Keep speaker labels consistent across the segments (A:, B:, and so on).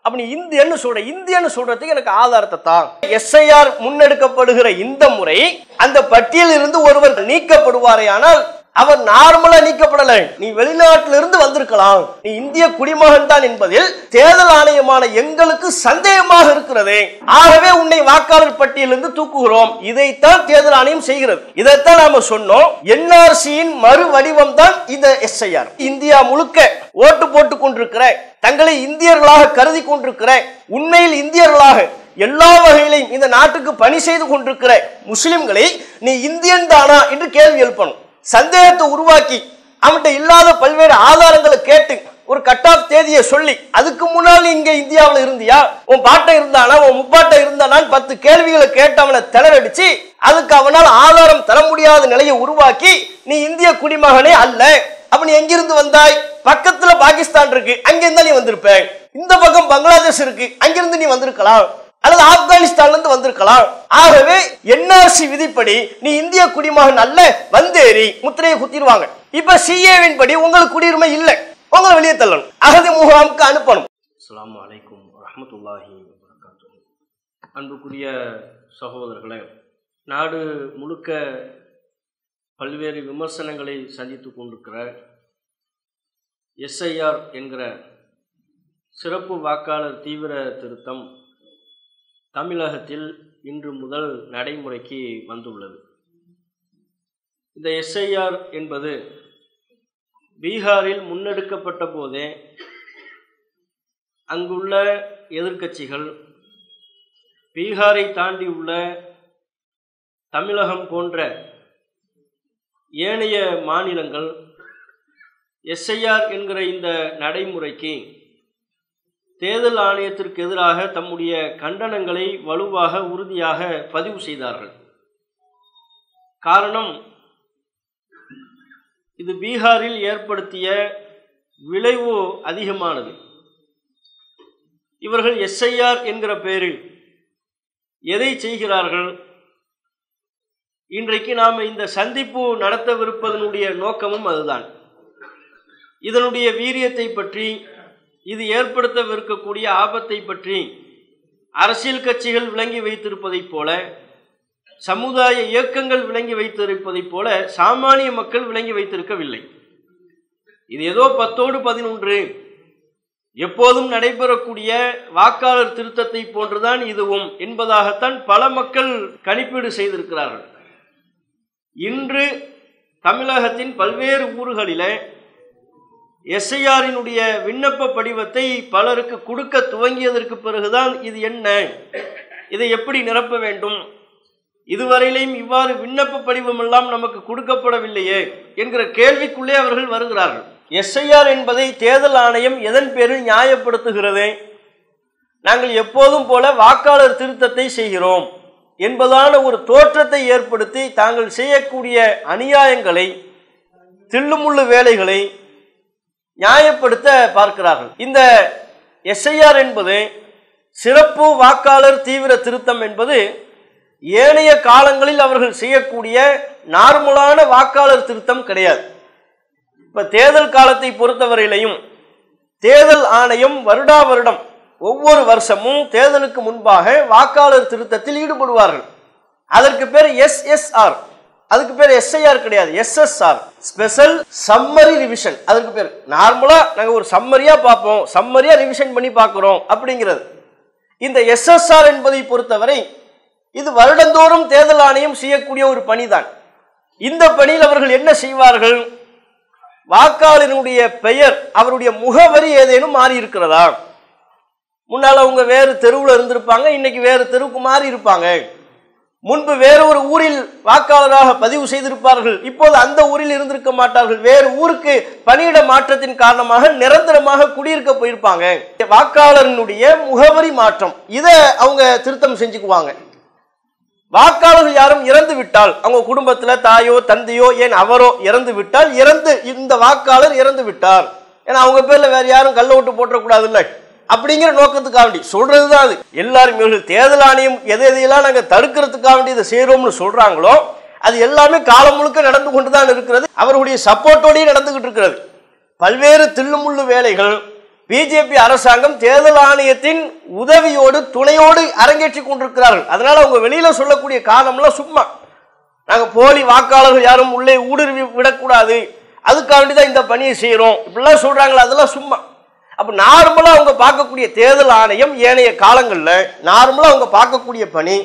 A: அப்ப நீ இந்தியன்னு சொல்றதுக்கு எனக்கு ஆதாரத்தை தான். SIR முன்னெடுக்கப்படுகிற இந்த முறை அந்த பட்டியலில் இருந்து ஒருவர் நீக்கப்படுவாரே, ஆனால் அவர் நார்மலா நீக்கப்படலை. நீ வெளிநாட்டிலிருந்து வந்திருக்கலாம், நீ இந்திய குடிமகன் தான் என்பதில் தேர்தல் ஆணையமான எங்களுக்கு சந்தேகமாக இருக்கிறது. ஆகவே உன்னை வாக்காளர் பட்டியலிருந்து தூக்குகிறோம். இதைத்தான் தேர்தல் ஆணையம் செய்கிறது. இதைத்தான் நாம சொன்னோம். NRCயின் மறு வடிவம் தான் இந்த SIR. இந்தியா முழுக்க ஓட்டு போட்டுக் கொண்டிருக்கிற, தங்களை இந்தியர்களாக கருதி கொண்டிருக்கிற, உண்மையில் இந்தியர்களாக எல்லா வகையிலையும் இந்த நாட்டுக்கு பணி செய்து கொண்டிருக்கிற முஸ்லிம்களை நீ இந்தியன் தானா என்று கேள்வி எழுப்பணும். சந்தேகத்தை உருவாக்கி அவன்கிட்ட இல்லாத பல்வேறு ஆதாரங்களை கேட்டு ஒரு கட் ஆஃப் தேதியை சொல்லி, அதுக்கு முன்னால் இங்க இந்தியாவில் இருந்தியா, உன் பாட்டை இருந்தானா, உன் முப்பாட்டை இருந்தானான்னு 10 கேள்விகளை கேட்டு அவனை திணறடிச்சு அதுக்கு அவனால் ஆதாரம் தர முடியாத நிலையை உருவாக்கி நீ இந்திய குடிமகனே அல்ல, அப்ப நீ எங்கிருந்து வந்தாய், பக்கத்துல பாகிஸ்தான் இருக்கு, அங்கிருந்தா நீ வந்திருப்ப, இந்த பக்கம் பங்களாதேஷ் இருக்கு, அங்கிருந்து நீ வந்திருக்கலாம், அல்லது ஆப்கானிஸ்தான்ல இருந்து வந்திருக்கலாம். ஆகவே NRC விதிப்படி நீ இந்திய குடிமகன் அல்ல, வந்தேறி முத்திரையை குத்திடுவாங்க. இப்ப CAவின் படி உங்களுக்கு குடியுரிமை இல்லை, உங்களை வெளியே தள்ளணும், அகதி முகாமுக்கு அனுப்பணும். அஸ்ஸலாமு அலைக்கும் வரஹ்மத்துல்லாஹி வபரகாத்துஹு. அன்புக்குரிய சகோதரர்களே, நாடு முழுக்க பல்வேறு விமர்சனங்களை சந்தித்துக் கொண்டிருக்கிற SIR என்கிற சிறப்பு வாக்காளர் தீவிர திருத்தம் தமிழகத்தில் இன்று முதல் நடைமுறைக்கு வந்துள்ளது. இந்த SIR என்பது பீகாரில் முன்னெடுக்கப்பட்ட போதே அங்குள்ள எதிர்க்கட்சிகள், பீகாரை தாண்டி உள்ள தமிழகம் போன்ற ஏனைய மாநிலங்கள் SIR என்கிற இந்த நடைமுறைக்கு தேர்தல் ஆணையத்திற்கு எதிராக தம்முடைய கண்டனங்களை வலுவாக உறுதியாக பதிவு செய்தார்கள். காரணம், இது பீகாரில் ஏற்படுத்திய விளைவு அதிகமானது. இவர்கள் SIR என்கிற பெயரில் எதை செய்கிறார்கள்? இன்றைக்கு நாம் இந்த சந்திப்பு நடத்தவிருப்பதனுடைய நோக்கமும் அதுதான். இதனுடைய வீரியத்தை பற்றி, இது ஏற்படுத்தவிருக்கக்கூடிய ஆபத்தை பற்றி அரசியல் கட்சிகள் விளங்கி வைத்திருப்பதைப் போல, சமுதாய இயக்கங்கள் விளங்கி வைத்திருப்பதைப் போல சாமானிய மக்கள் விளங்கி வைத்திருக்கவில்லை. இது ஏதோ 10ஓடு 11 எப்போதும் நடைபெறக்கூடிய வாக்காளர் திருத்தத்தை போன்றுதான் இதுவும் என்பதாகத்தான் பல மக்கள் கணிப்பீடு செய்திருக்கிறார்கள். இன்று தமிழகத்தின் பல்வேறு ஊர்களிலே SIRனுடைய விண்ணப்ப படிவத்தை பலருக்கு கொடுக்க துவங்கியதற்கு பிறகுதான் இது என்ன, இதை எப்படி நிரப்ப வேண்டும், இதுவரையிலையும் இவ்வாறு விண்ணப்ப படிவம் எல்லாம் நமக்கு கொடுக்கப்படவில்லையே என்கிற கேள்விக்குள்ளே அவர்கள் வருகிறார்கள். SIR என்பதை தேர்தல் ஆணையம் எதன் பேரில் நியாயப்படுத்துகிறது? நாங்கள் எப்போதும் போல வாக்காளர் திருத்தத்தை செய்கிறோம் என்பதான ஒரு தோற்றத்தை ஏற்படுத்தி தாங்கள் செய்யக்கூடிய அநியாயங்களை, தில்லுமுள்ளு வேலைகளை நியாயப்படுத்த பார்க்கிறார்கள். இந்த SIR என்பது சிறப்பு வாக்காளர் தீவிர திருத்தம் என்பது ஏனைய காலங்களில் அவர்கள் செய்யக்கூடிய நார்மலான வாக்காளர் திருத்தம் கிடையாது. இப்ப தேர்தல் காலத்தை பொறுத்தவரையிலையும் தேர்தல் ஆணையம் வருடா வருடம் ஒவ்வொரு வருஷமும் தேர்தலுக்கு முன்பாக வாக்காளர் திருத்தத்தில் ஈடுபடுவார்கள். அதற்கு பேர் SSR, அதுக்கு பேர் SIR கிடையாது, SSR, ஸ்பெஷல் சம்மரி ரிவிஷன். அதுக்கு பேர் நார்மலா நாங்கள் ஒரு சம்மரியா பார்ப்போம், சம்மரியா ரிவிஷன் பண்ணி பார்க்கிறோம் அப்படிங்கிறது. இந்த SSR என்பதை பொறுத்தவரை இது வருடந்தோறும் தேர்தல் ஆணையம் செய்யக்கூடிய ஒரு பணிதான். இந்த பணியில் அவர்கள் என்ன செய்வார்கள்? வாக்காளருடைய பெயர், அவருடைய முகவரி ஏதேனும் மாறி இருக்கிறதா? முன்னால் அவங்க வேறு தெருவில் இருந்திருப்பாங்க, இன்னைக்கு வேறு தெருவுக்கு மாறி இருப்பாங்க. முன்பு வேறு ஒரு ஊரில் வாக்காளராக பதிவு செய்திருப்பார்கள், இப்போது அந்த ஊரில் இருந்திருக்க மாட்டார்கள், வேறு ஊருக்கு பணியிட மாற்றத்தின் காரணமாக நிரந்தரமாக குடியிருக்க போயிருப்பாங்க. வாக்காளர்களுடைய முகவரி மாற்றம், இதை அவங்க திருத்தம் செஞ்சுக்குவாங்க. வாக்காளர்கள் யாரும் இறந்து விட்டால், அவங்க குடும்பத்துல தாயோ தந்தையோ ஏன் அவரோ இறந்து விட்டால், இந்த வாக்காளர் இறந்து விட்டார், ஏன்னா அவங்க பேர்ல வேற யாரும் கள்ள ஓட்டு போட்டக்கூடாது இல்லை அப்படிங்கிற நோக்கத்துக்காக வேண்டி சொல்றதுதான் அது. எல்லாரும் இவர்கள் தேர்தல் ஆணையம் எதையெல்லாம் நாங்கள் தடுக்கிறதுக்காக வேண்டி இதை செய்யறோம்னு சொல்றாங்களோ அது எல்லாமே காலம் முழுக்க நடந்து கொண்டுதான் இருக்கிறது, அவர்களுடைய சப்போர்ட்டோடய நடந்துகிட்டு இருக்கிறது. பல்வேறு தில்லுமுள்ளு வேலைகள், பிஜேபி அரசாங்கம் தேர்தல் ஆணையத்தின் உதவியோடு துணையோடு அரங்கேற்றி கொண்டிருக்கிறார்கள். அதனால அவங்க வெளியில சொல்லக்கூடிய காரணம்லாம் சும்மா. நாங்க போலி வாக்காளர்கள் யாரும் உள்ளே ஊடுருவி விடக்கூடாது, அதுக்காண்டி தான் இந்த பணியை செய்யறோம் இப்படிலாம் சொல்றாங்களா, அதெல்லாம் சும்மா. அப்ப நார்மலா அவங்க பார்க்கக்கூடிய தேர்தல் ஆணையம் ஏனைய காலங்களில் நார்மலா அவங்க பார்க்கக்கூடிய பணி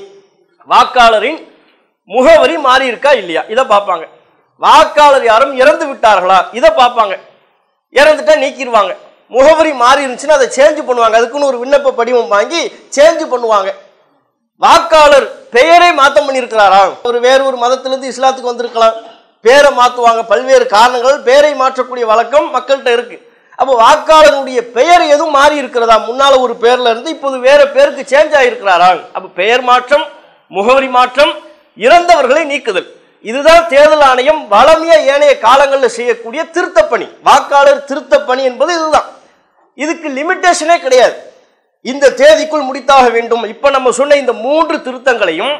A: வாக்காளரின் முகவரி மாறி இருக்கா இல்லையா இதை பார்ப்பாங்க. வாக்காளர் யாரும் இறந்து விட்டார்களா இதை பார்ப்பாங்க. இறந்துட்டா நீக்கிடுவாங்க. முகவரி மாறி இருந்துச்சுன்னா அதை சேஞ்ச் பண்ணுவாங்க. அதுக்குன்னு ஒரு விண்ணப்ப படிவம் வாங்கி சேஞ்ச் பண்ணுவாங்க. வாக்காளர் பெயரை மாற்றம் பண்ணியிருக்கிறாரா, வேறு ஒரு மதத்திலிருந்து இஸ்லாத்துக்கு வந்திருக்கலாம், பேரை மாற்றுவாங்க. பல்வேறு காரணங்கள் பேரை மாற்றக்கூடிய வழக்கம் மக்கள்கிட்ட இருக்கு. அப்போ வாக்காளருடைய பெயர் எதுவும் மாறி இருக்கிறதா, முன்னால ஒரு பேர்ல இருந்து இப்போது வேற பேருக்கு சேஞ்ச் ஆகியிருக்கிறாரா. அப்போ பெயர் மாற்றம், முகவரி மாற்றம், இறந்தவர்களை நீக்குதல், இதுதான் தேர்தல் ஆணையம் வளமையா ஏனைய காலங்களில் செய்யக்கூடிய திருத்தப்பணி. வாக்காளர் திருத்தப்பணி என்பது இதுதான். இதுக்கு லிமிட்டேஷனே கிடையாது. இந்த தேதிக்குள் முடித்தாக வேண்டும். இப்ப நம்ம சொன்ன இந்த 3 திருத்தங்களையும்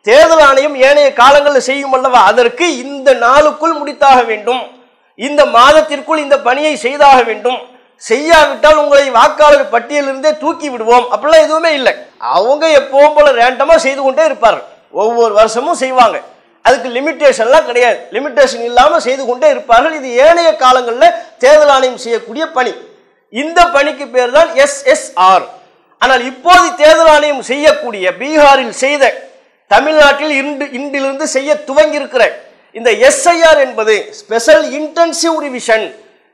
A: தேர்தல் ஆணையம் ஏனைய காலங்களில் செய்யும் அல்லவா, அதற்கு இந்த நாளுக்குள் முடித்தாக வேண்டும், இந்த மாதத்திற்குள் இந்த பணியை செய்தாக வேண்டும், செய்யாவிட்டால் உங்களை வாக்காளர் பட்டியலிருந்தே தூக்கி விடுவோம் அப்படிலாம் எதுவுமே இல்லை. அவங்க எப்பவும் போல ரேண்டமா செய்து கொண்டே இருப்பார்கள். ஒவ்வொரு வருஷமும் செய்வாங்க. அதுக்கு லிமிட்டேஷன்லாம் கிடையாது. லிமிட்டேஷன் இல்லாம செய்து கொண்டே இருப்பார்கள். இது ஏனைய காலங்களில் தேர்தல் ஆணையம் செய்யக்கூடிய பணி. இந்த பணிக்கு பேர் தான் SSR. ஆனால் இப்போது தேர்தல் ஆணையம் செய்யக்கூடிய, பீகாரில் செய்த, தமிழ்நாட்டில் இன்றிலிருந்து செய்ய துவங்கி இருக்கிற இந்த SIR என்பது ஸ்பெஷல் இன்டென்சிவ் ரிவிஷன்,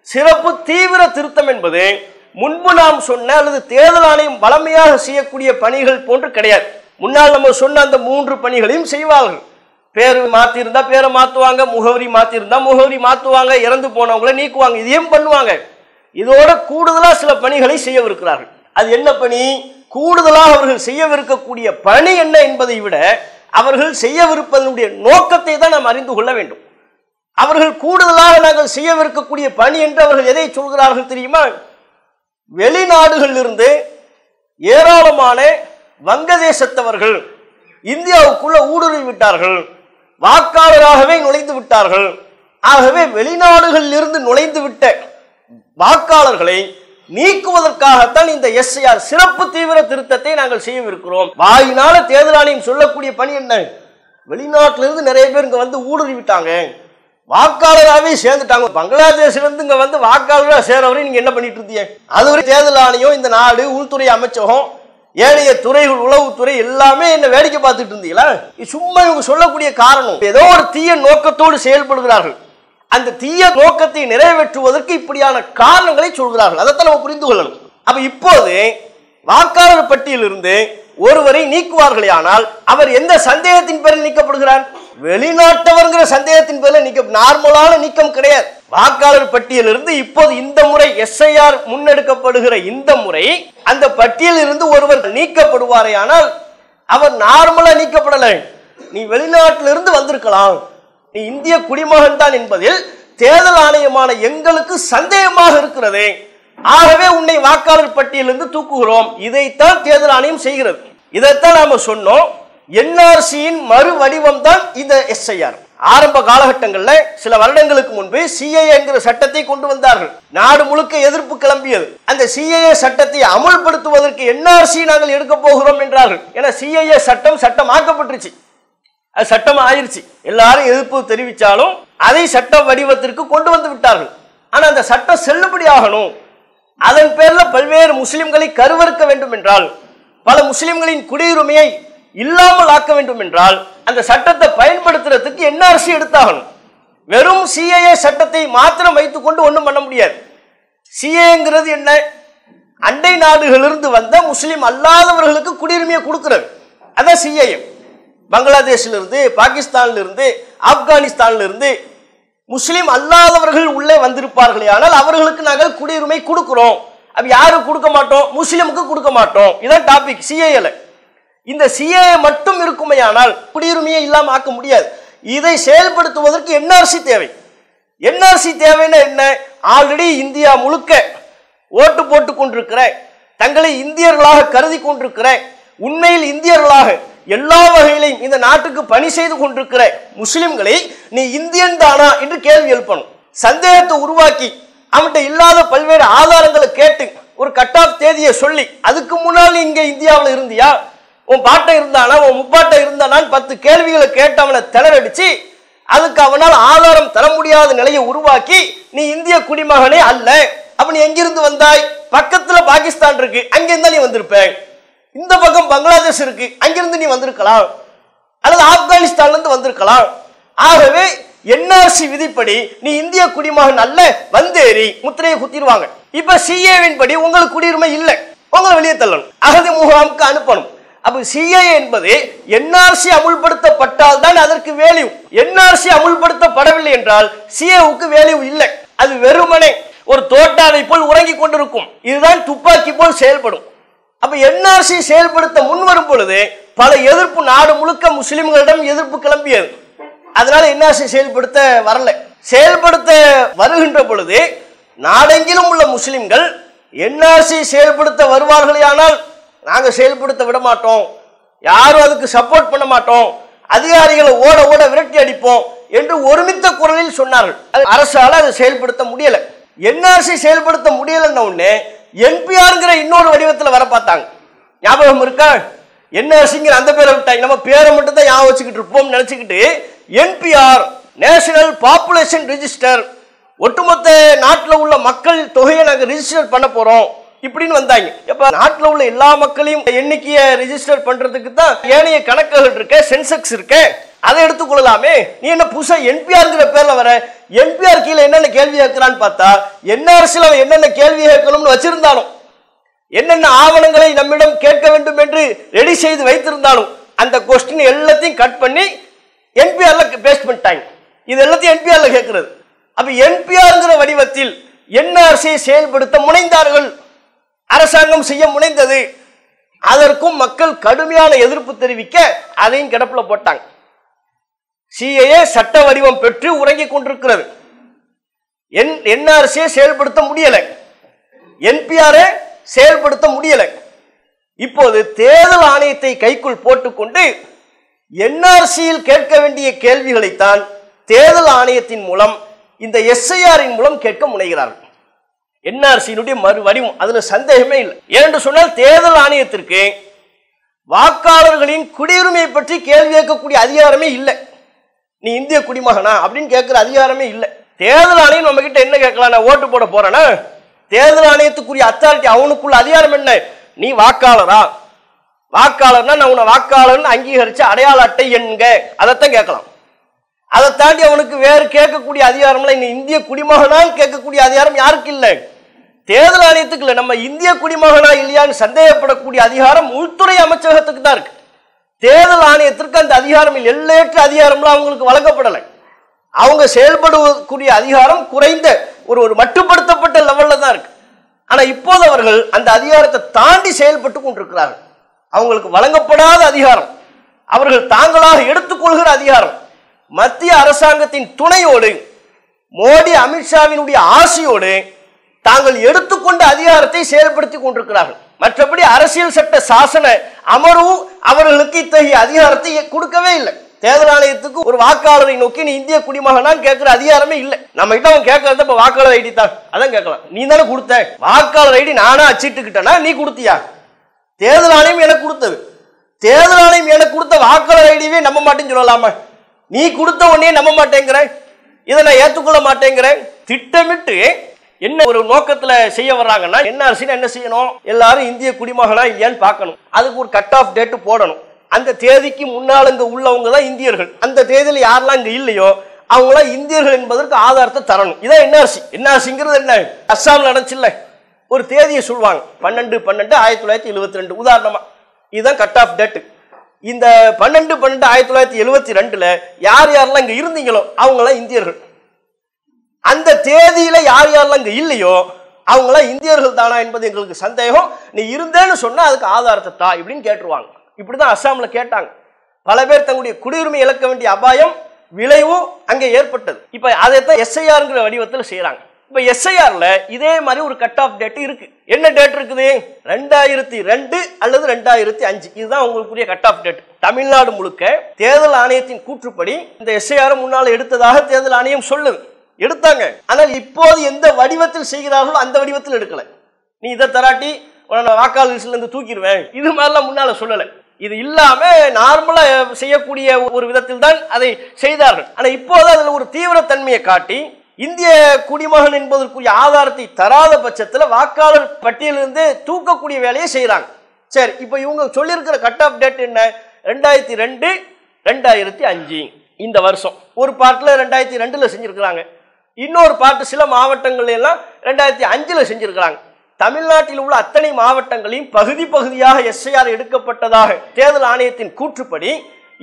A: சிறப்பு தீவிர திருத்தம் என்பது முன்பு நாம் சொன்ன அல்லது தேர்தல் ஆணையம் வளமையாக செய்யக்கூடிய பணிகள் போன்று கிடையாது. முன்னால் நம்ம சொன்ன அந்த 3 பணிகளையும் செய்வார்கள். பேர் மாத்திருந்தா பேரை மாத்துவாங்க, முகவரி மாத்திருந்தா முகவரி மாத்துவாங்க, இறந்து போனவங்களை நீக்குவாங்க, இதையும் பண்ணுவாங்க. இதோட கூடுதலா சில பணிகளை செய்யவிருக்கிறார்கள். அது என்ன பணி? கூடுதலாக அவர்கள் செய்யவிருக்கக்கூடிய பணி என்ன என்பதை விட அவர்கள் செய்யவிருப்பதனுடைய நோக்கத்தை தான் நாம் அறிந்து கொள்ள வேண்டும். அவர்கள் கூடுதலாக நாங்கள் செய்யவிருக்கக்கூடிய பணி என்று அவர்கள் எதை சொல்கிறார்கள் தெரியுமா? வெளிநாடுகளிலிருந்து ஏராளமான வங்கதேசத்தவர்கள் இந்தியாவுக்குள்ள ஊடுருவி விட்டார்கள், வாக்காளராகவே நுழைந்து விட்டார்கள். ஆகவே வெளிநாடுகளில் இருந்து நுழைந்து விட்ட வாக்காளர்களை நீக்குவதற்காகத்தான் இந்த SIR சிறப்பு தீவிர திருத்தத்தை நாங்கள் செய்யவிருக்கிறோம். வாயினால தேர்தல் ஆணையம் சொல்லக்கூடிய பணி என்ன? வெளிநாட்டிலிருந்து நிறைய பேர் இங்க வந்து ஊடுருவி விட்டாங்க, வாக்காளராகவே சேர்ந்துட்டாங்க. பங்களாதேஷ்ல இருந்து இங்க வந்து வாக்காளராக சேரவரை நீங்க என்ன பண்ணிட்டு இருந்தீங்க? அதுவரை தேர்தல் ஆணையம், இந்த நாடு, உள்துறை அமைச்சகம், ஏனைய துறைகள், உளவுத்துறை எல்லாமே என்ன வேடிக்கை பார்த்துட்டு இருந்தீங்களா? சும்மா இவங்க சொல்லக்கூடிய காரணம் ஏதோ ஒரு தீய நோக்கத்தோடு செயல்படுகிறார்கள். அந்த தீய நோக்கத்தை நிறைவேற்றுவதற்கு இப்படியான காரணங்களை சொல்கிறார்கள். அதைத்தான் நம்ம புரிந்து கொள்ளணும். அப்ப இப்போது வாக்காளர் பட்டியலிருந்து ஒருவரை நீக்குவார்களே, ஆனால் அவர் எந்த சந்தேகத்தின் பேரில் நீக்கப்படுகிறார்? வெளிநாட்டவர்கிற சந்தேகத்தின் பேரில் நீக்க, நார்மலான நீக்கம் கிடையாது. வாக்காளர் பட்டியலிருந்து இப்போது இந்த முறை SIR முன்னெடுக்கப்படுகிற இந்த முறை அந்த பட்டியலில் இருந்து ஒருவர் நீக்கப்படுவாரே, ஆனால் அவர் நார்மலா நீக்கப்படலை. நீ வெளிநாட்டிலிருந்து வந்திருக்கலாம், நீ இந்திய குடிமகன் தான் என்பதில் தேர்தல் ஆணையமான எங்களுக்கு சந்தேகமாக இருக்கிறது, ஆகவே உன்னை வாக்காளர் பட்டியலிருந்து தூக்குகிறோம். இதைத்தான் தேர்தல் ஆணையம் செய்கிறது. இதைத்தான் நாம சொன்னோம். NRCயின் மறு வடிவம் தான் இந்த SIR. ஆரம்ப காலகட்டங்களில் சில வருடங்களுக்கு முன்பு CAA என்கிற சட்டத்தை கொண்டு வந்தார்கள். நாடு முழுக்க எதிர்ப்பு கிளம்பியது. அந்த CAA சட்டத்தை அமுல்படுத்துவதற்கு NRC நாங்கள் எடுக்க போகிறோம் என்றார்கள். ஏன்னா CAA சட்டம் ஆக்கப்பட்டுருச்சு, அது சட்டம் ஆயிருச்சு. எல்லாரும் எதிர்ப்பு தெரிவித்தாலும் அதை சட்ட வடிவத்திற்கு கொண்டு வந்து விட்டார்கள். ஆனா அந்த சட்டம் செல்லுபடி ஆகணும், அதன் பேர்ல பல்வேறு முஸ்லிம்களை கருவறுக்க வேண்டும் என்றால், பல முஸ்லிம்களின் குடியுரிமையை இல்லாமல் ஆக்க வேண்டும் என்றால் அந்த சட்டத்தை பயன்படுத்துறதுக்கு NRC எடுத்தாகணும். வெறும் CAA சட்டத்தை மாத்திரம் வைத்துக் கொண்டு ஒன்றும் பண்ண முடியாது. CAAங்கிறது என்ன? அண்டை நாடுகளிலிருந்து வந்த முஸ்லிம் அல்லாதவர்களுக்கு குடியுரிமையை கொடுக்கிறது. அதான் CAA. பங்களாதேஷிலிருந்து, பாகிஸ்தானிலிருந்து, ஆப்கானிஸ்தானிலிருந்து முஸ்லிம் அல்லாதவர்கள் உள்ளே வந்திருப்பார்களே, ஆனால் அவர்களுக்கு நாங்கள் குடியுரிமை கொடுக்கிறோம். அப்ப யாருக்கு கொடுக்க மாட்டோம்? முஸ்லிமுக்கு கொடுக்க மாட்டோம். இதான் டாபிக் CAA. இந்த CAA மட்டும் இருக்குமே, ஆனால் குடியுரிமையை இல்லாமல் ஆக்க முடியாது. இதை செயல்படுத்துவதற்கு NRC தேவை. NRC தேவைன்னா என்ன? ஆல்ரெடி இந்தியா முழுக்க ஓட்டு போட்டு கொண்டிருக்கிற, தங்களை இந்தியர்களாக கருதி கொண்டிருக்கிற, உண்மையில் இந்தியர்களாக எல்லா வகையிலையும் இந்த நாட்டுக்கு பணி செய்து கொண்டிருக்கிற முஸ்லிம்களை நீ இந்தியன் தானா என்று கேள்வி எழுப்பணும். சந்தேகத்தை உருவாக்கி அவன்கிட்ட இல்லாத பல்வேறு ஆதாரங்களை கேட்டு ஒரு கட் ஆஃப் தேதியை சொல்லி, அதுக்கு முன்னால் நீ இங்க இந்தியாவில் இருந்தியா, உன் பாட்டை இருந்தானா, உன் முப்பாட்டை இருந்தானான்னு 10 கேள்விகளை கேட்டு அவனை திணறடிச்சு அதுக்கு அவனால் ஆதாரம் தர முடியாத நிலையை உருவாக்கி நீ இந்திய குடிமகனே அல்ல, அப்ப நீ எங்கிருந்து வந்தாய், பக்கத்துல பாகிஸ்தான் இருக்கு, அங்கிருந்தா நீ வந்திருப்ப, இந்த பக்கம் பங்களாதேஷ் இருக்கு, அங்கிருந்து நீ வந்திருக்கலாம், அல்லது ஆப்கானிஸ்தான்ல இருந்து வந்திருக்கலாம். ஆகவே என்ஆர்சி விதிப்படி நீ இந்திய குடிமகன் அல்ல, வந்தேறி முத்திரையை குத்திடுவாங்க. இப்ப சிஏவின் படி உங்களுக்கு குடியுரிமை இல்லை, உங்களை வெளியே தள்ளணும், அகதி முகாமுக்கு அனுப்பணும். அப்ப சிஏ என்பது என்ஆர்சி அமுல்படுத்தப்பட்டால் தான் அதற்கு வேல்யூ. என்ஆர்சி அமுல்படுத்தப்படவில்லை என்றால் சிஏவுக்கு வேல்யூ இல்லை. அது வெறுமனே ஒரு தோட்டாவை போல் உறங்கி கொண்டிருக்கும். இதுதான் துப்பாக்கி போல் செயல்படும். அப்ப என்ஆர்சி செயல்படுத்த முன் வரும் பொழுது பல எதிர்ப்பு, நாடு முழுக்க முஸ்லிம்களிடம் எதிர்ப்பு கிளம்பியது. அதனால என்ஆர்சி செயல்படுத்த வரல. செயல்படுத்த வருகின்ற பொழுது நாடெங்கிலும் உள்ள முஸ்லிம்கள் என்ஆர்சி செயல்படுத்த வருவார்களே ஆனால் நாங்க செயல்படுத்த விட மாட்டோம், யாரும் அதுக்கு சப்போர்ட் பண்ண மாட்டோம், அதிகாரிகளை ஓட ஓட விரட்டி அடிப்போம் என்று ஒருமித்த குரலில் சொன்னார்கள். அரசால அதை செயல்படுத்த முடியல. என்ஆர்சி செயல்படுத்த முடியலன்ன உடனே என்பிஆர்ங்கிற இன்னொரு வடிவத்தில் வர பார்த்தாங்க. ஞாபகம் இருக்கா? என்ஆர்சிங்கிற அந்த பேரை விட்டாங்க. நம்ம பேரை மட்டும் தான் ஞாபகம் வச்சுக்கிட்டு இருப்போம் நினைச்சுக்கிட்டு என்பிஆர், நேஷனல் பாப்புலேஷன் ரிஜிஸ்டர், ஒட்டுமொத்த நாட்டில் உள்ள மக்கள் தொகையை நாங்கள் ரிஜிஸ்டர் பண்ண போறோம் இப்படின்னு வந்தாங்க. இப்ப நாட்டில் உள்ள எல்லா மக்களையும் எண்ணிக்கையை ரிஜிஸ்டர் பண்றதுக்கு தான் ஏனைய கணக்குகள் இருக்க, சென்செக்ஸ் இருக்க, அதை எடுத்துக்கொள்ளலாமே. நீ என்ன புதுசா என்பிஆர்ங்கிற பேர்ல வர? என்பிஆர் கீழே என்னென்ன கேள்வி கேட்கிறான்னு பார்த்தா என்ஆர்சியில் அவன் என்னென்ன கேள்வி கேட்கணும்னு வச்சிருந்தாலும், என்னென்ன ஆவணங்களை நம்மிடம் கேட்க வேண்டும் என்று ரெடி செய்து வைத்திருந்தாலும் அந்த கொஸ்டின் எல்லாத்தையும் கட் பண்ணி என்பிஆர்ல பேஸ்ட் பண்ணிட்டாங்க. இது எல்லாத்தையும் என்பிஆர்ல கேட்கிறது. அப்ப என்பிஆர்ங்கிற வடிவத்தில் என்ஆர்சி செயல்படுத்த முனைந்தார்கள், அரசாங்கம் செய்ய முனைந்தது. அதற்கும் மக்கள் கடுமையான எதிர்ப்பு தெரிவிக்க அதையும் கிடப்புல போட்டாங்க. சிஏஏ சட்ட வடிவம் பெற்று உறங்கி கொண்டிருக்கிறது. என்ஆர்சியை செயல்படுத்த முடியல, என்பிஆரை செயல்படுத்த முடியல. இப்போது தேர்தல் ஆணையத்தை கைக்குள் போட்டுக்கொண்டு என்ஆர்சியில் கேட்க வேண்டிய கேள்விகளைத்தான் தேர்தல் ஆணையத்தின் மூலம் இந்த எஸ்ஐஆரின் மூலம் கேட்க முனைகிறார்கள். என்ஆர்சியினுடைய மறு வடிவம், அதுல சந்தேகமே இல்லை. ஏனென்று சொன்னால் தேர்தல் ஆணையத்திற்கு வாக்காளர்களின் குடியுரிமையை பற்றி கேள்வி கேட்கக்கூடிய அதிகாரமே இல்லை. நீ இந்திய குடிமகனா அப்படின்னு கேட்கிற அதிகாரமே இல்லை. தேர்தல் ஆணையம் நம்ம கிட்ட என்ன கேட்கலாம்? நான் ஓட்டு போட போறேன்னா தேர்தல் ஆணையத்துக்குரிய அத்தாரிட்டி, அவனுக்குள்ள அதிகாரம் என்ன? நீ வாக்காளரா? வாக்காளர்னா நான் உன்னை வாக்காளர்னு அங்கீகரிச்ச அடையாள அட்டை என்க, அதைத்தான் கேட்கலாம். அதை தாண்டி அவனுக்கு வேறு கேட்கக்கூடிய அதிகாரம்ல இந்த இந்திய குடிமகனால் கேட்கக்கூடிய அதிகாரம் யாருக்கு இல்லை? தேர்தல் ஆணையத்துக்கு இல்லை. நம்ம இந்திய குடிமகனா இல்லையான்னு சந்தேகப்படக்கூடிய அதிகாரம் உள்துறை அமைச்சகத்துக்கு தான் இருக்கு. தேர்தல் ஆணையத்திற்கு அந்த அதிகாரம் எல்லையற்ற அதிகாரம்லாம் அவங்களுக்கு வழங்கப்படலை. அவங்க செயல்படக்கூடிய அதிகாரம் குறைந்த ஒரு மட்டுப்படுத்தப்பட்ட லெவல்ல தான் இருக்கு. ஆனா இப்போது அவர்கள் அந்த அதிகாரத்தை தாண்டி செயல்பட்டு கொண்டிருக்கிறார்கள். அவங்களுக்கு வழங்கப்படாத அதிகாரம், அவர்கள் தாங்களாக எடுத்துக்கொள்கிற அதிகாரம், மத்திய அரசாங்கத்தின் துணையோடு, மோடி அமித்ஷாவினுடைய ஆசையோடு தாங்கள் எடுத்துக்கொண்ட அதிகாரத்தை செயல்படுத்தி கொண்டிருக்கிறார்கள். மற்றபடி அரசியல் சட்ட சாசன அமர்வு அவர்களுக்கு இத்தகைய அதிகாரத்தை கொடுக்கவே இல்லை. தேர்தல் ஆணையத்துக்கு ஒரு வாக்காளரை நோக்கி நீ இந்திய குடிமகனான்னு கேட்கிற அதிகாரமே இல்லை. நம்ம கிட்ட அவன் கேட்கறது இப்ப வாக்காளர் ஐடி தான், அதான் கேட்கலாம். நீ தானே கொடுத்த வாக்காளர் ஐடி, நானா அச்சிட்டுக்கிட்டேனா நீ கொடுத்தியா? தேர்தல் ஆணையம் எனக்கு கொடுத்தது. தேர்தல் ஆணையம் எனக்கு கொடுத்த வாக்காளர் ஐடியவே நம்ப மாட்டேன்னு சொல்லலாமா? நீ கொடுத்த உடனே நம்ப மாட்டேங்கிற, இதை நான் ஏற்றுக்கொள்ள மாட்டேங்கிறேன். திட்டமிட்டு என்ன ஒரு நோக்கத்துல செய்ய வர்றாங்கன்னா, என்ஆர்சி என்ன செய்யணும்? எல்லாரும் இந்திய குடிமகனா இல்லையான்னு பார்க்கணும். அதுக்கு ஒரு கட் ஆஃப் டேட் போடணும். அந்த தேதிக்கு முன்னால் இங்க உள்ளவங்க தான் இந்தியர்கள். அந்த தேதியில் யாரெல்லாம் இங்க இல்லையோ அவங்களாம் இந்தியர்கள் என்பதற்கு ஆதாரத்தை தரணும். இதான் என்ஆர்சி. என்ஆர்சிங்கிறது என்ன? அஸ்ஸாம்ல நடந்துச்சுல்ல, ஒரு தேதியை சொல்லுவாங்க 12/12/1972 உதாரணமா. இதுதான் கட் ஆஃப் டேட். இந்த 12/12/1972 யார் யாரெல்லாம் இங்க இருந்தீங்களோ அவங்களாம் இந்தியர்கள். அந்த தேதியில யார் யாரெல்லாம் இங்க இல்லையோ அவங்களாம் இந்தியர்கள் தானா என்பது எங்களுக்கு சந்தேகம். நீ இருந்தேன்னு சொன்னா அதுக்கு ஆதாரத்தை தா இப்படின்னு கேட்டுருவாங்க. இப்படிதான் அஸ்ஸாம்ல கேட்டாங்க. பல பேர் தங்களுடைய குடியுரிமை இழக்க வேண்டிய அபாயம், விளைவும் அங்கே ஏற்பட்டது. இப்ப அதைத்தான் எஸ்ஐஆர்ங்கிற வடிவத்தில் செய்யறாங்க. இப்ப எஸ்ஐஆர்ல இதே மாதிரி ஒரு கட் ஆஃப் டேட் இருக்கு. என்ன டேட் இருக்குது? 2002 அல்லது 2005. இதுதான் உங்களுக்குரிய கட் ஆஃப் டேட். தமிழ்நாடு முழுக்க தேர்தல் ஆணையத்தின் கூற்றுப்படி இந்த எஸ்ஐஆர் முன்னால் எடுத்ததாக தேர்தல் ஆணையம் சொல்லுது. எடுத்தாங்க. ஆனால் இப்போது எந்த வடிவத்தில் செய்கிறார்களோ அந்த வடிவத்தில் எடுக்கல. நீ இதை தராட்டி வாக்காளர் லிஸ்ட்ல இருந்து தூக்கிடுவேன், இது மாதிரிலாம் முன்னால சொல்லலை. இது இல்லாம நார்மலா செய்யக்கூடிய ஒரு விதத்தில் தான் அதை செய்தார்கள். ஆனா இப்போது அதுல ஒரு தீவிரத்தன்மையை காட்டி இந்திய குடிமகன் என்பதற்குரிய ஆதாரத்தை தராத பட்சத்தில் வாக்காளர் பட்டியலிருந்து தூக்கக்கூடிய வேலையை செய்யறாங்க. சரி, இப்ப இவங்க சொல்லியிருக்கிற கட் ஆஃப் டேட் என்ன? 2002 2005 இந்த வருஷம். ஒரு பார்ட்ல 2002 செஞ்சிருக்கிறாங்க, இன்னொரு பார்ட் சில மாவட்டங்கள் எல்லாம் 2005 செஞ்சிருக்கிறாங்க. தமிழ்நாட்டில் உள்ள அத்தனை மாவட்டங்களையும் பகுதி பகுதியாக எஸ்ஐஆர் எடுக்கப்பட்டதாக தேர்தல் ஆணையத்தின் கூற்றுப்படி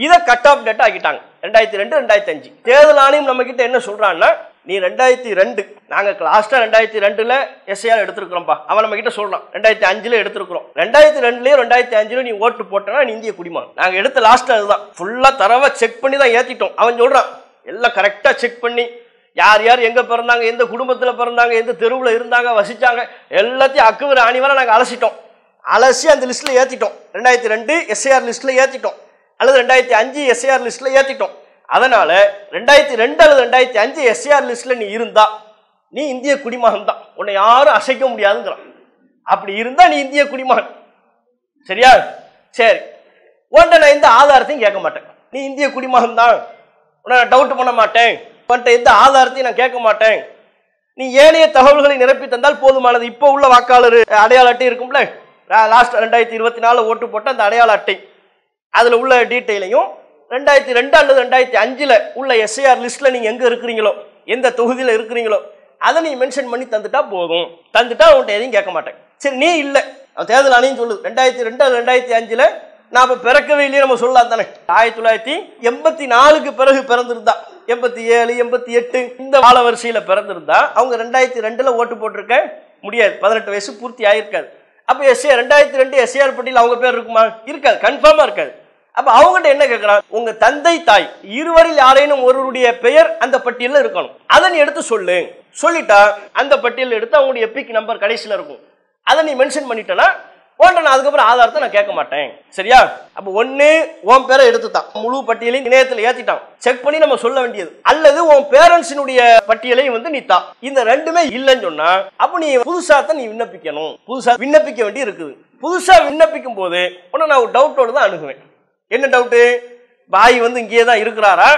A: இதை கட் ஆஃப் டேட் ஆக்கிட்டாங்க 2002 2005. தேர்தல் ஆணையம் நம்ம கிட்ட என்ன சொல்றான்னா, நீ 2002 நாங்க லாஸ்டா 2002ல எஸ்ஐஆர் எடுத்திருக்கிறோம்ப்பா, அவன் நம்ம கிட்ட சொல்றான் 2005ல எடுத்திருக்கிறோம், 2002லயும் 2005ல நீ ஓட்டு போட்டனா நீ இந்திய குடிமகன். நாங்க எடுத்த லாஸ்ட் அதுதான், ஃபுல்லா தரவா செக் பண்ணி தான் ஏத்திட்டோம். அவன் சொல்றான் எல்லாம் கரெக்டா செக் பண்ணி யார் யார் எங்க பிறந்தாங்க, எந்த குடும்பத்துல பிறந்தாங்க, எந்த தெருவில் இருந்தாங்க, வசிச்சாங்க, எல்லாத்தையும் அக்குவர அணிவரை நாங்க அலசிட்டோம். அலசி அந்த லிஸ்ட்ல ஏத்திட்டோம். 2002 எஸ்ஐஆர் லிஸ்ட்ல ஏத்திட்டோம், அல்லது 2005 எஸ்ஐஆர் லிஸ்ட்ல ஏத்திட்டோம். அதனால 2002 அல்லது 2005 எஸ்ஐஆர் லிஸ்ட்ல நீ இருந்தா நீ இந்திய குடிமகன் தான், உன்னை யாரும் அசைக்க முடியாதுங்கிறான். அப்படி இருந்தா நீ இந்திய குடிமகன். சரியா? சரி, உன்ட்ட நான் எந்த ஆதாரத்தையும் கேட்க மாட்டேன், நீ இந்திய குடிமகன் தான், உன்னை டவுட் பண்ண மாட்டேன், உன்ட்ட எந்த ஆதாரத்தையும் நான் கேட்க மாட்டேன், நீ ஏனைய தகவல்களை நிரப்பி தந்தால் போதுமானது. இப்போ உள்ள வாக்காளர் அடையாள அட்டை இருக்கும்ல, லாஸ்ட் 2024 ஓட்டு போட்ட அந்த அடையாள அட்டை, அதுல உள்ள டீட்டெயிலையும் 2002 அல்லது 2005 உள்ள எஸ்ஐஆர் லிஸ்ட்ல நீங்க எங்க இருக்கிறீங்களோ, எந்த தொகுதியில இருக்கிறீங்களோ அதை நீ மென்ஷன் பண்ணி தந்துட்டா போதும். தந்துட்டா உன்ட்ட எதையும் கேட்க மாட்டேன். சரி, நீ இல்லை, தேர்தல் ஆணையம் சொல்லுது 2002 அல்லது 2005 நான் பிறக்கவே இல்லையே நம்ம சொல்லலாம் தானே. 1984 பிறகு பிறந்திருந்தா, 87 88 இந்த கால வரிசையில பிறந்திருந்தா அவங்க 2002 ஓட்டு போட்டிருக்க முடியாது, 18 வயசு பூர்த்தி ஆயிருக்காது. அப்ப 2002 எஸ்ஐஆர் பட்டியல் அவங்க பேர் இருக்குமா? இருக்காது, கன்ஃபார்மா இருக்காது. அப்ப அவங்ககிட்ட என்ன கேட்கிறான், உங்க தந்தை தாய் இருவரில் யாரேனும் ஒருவருடைய பெயர் அந்த பட்டியலில் இருக்கணும், அதை நீ எடுத்து சொல்லு. சொல்லிட்டா அந்த பட்டியல் எடுத்து அவங்களுடைய எபிக் நம்பர் கடைசியில் இருக்கும், அதை நீ மென்ஷன் பண்ணிட்டனா நான் அதுக்கப்புறம் ஆதாரத்தை நான் கேட்க மாட்டேன். சரியா? அப்ப ஒண்ணு உன் பேரை எடுத்துட்டான், முழு பட்டியலையும் இணையத்தில் ஏத்திட்டான், செக் பண்ணி நம்ம சொல்ல வேண்டியது, அல்லது உன் பேரண்ட்ஸினுடைய பட்டியலையும் வந்து நீ தான். இந்த ரெண்டுமே இல்லைன்னு சொன்னா அப்ப நீ புதுசா தான் நீ விண்ணப்பிக்கணும், புதுசா விண்ணப்பிக்க வேண்டி இருக்குது. புதுசா விண்ணப்பிக்கும் போது உன்னை நான் ஒரு டவுட்டோடு தான் அணுகுவேன். என்ன டவுட்டு? பாய் வந்து இங்கேயே தான் இருக்கிறாரா,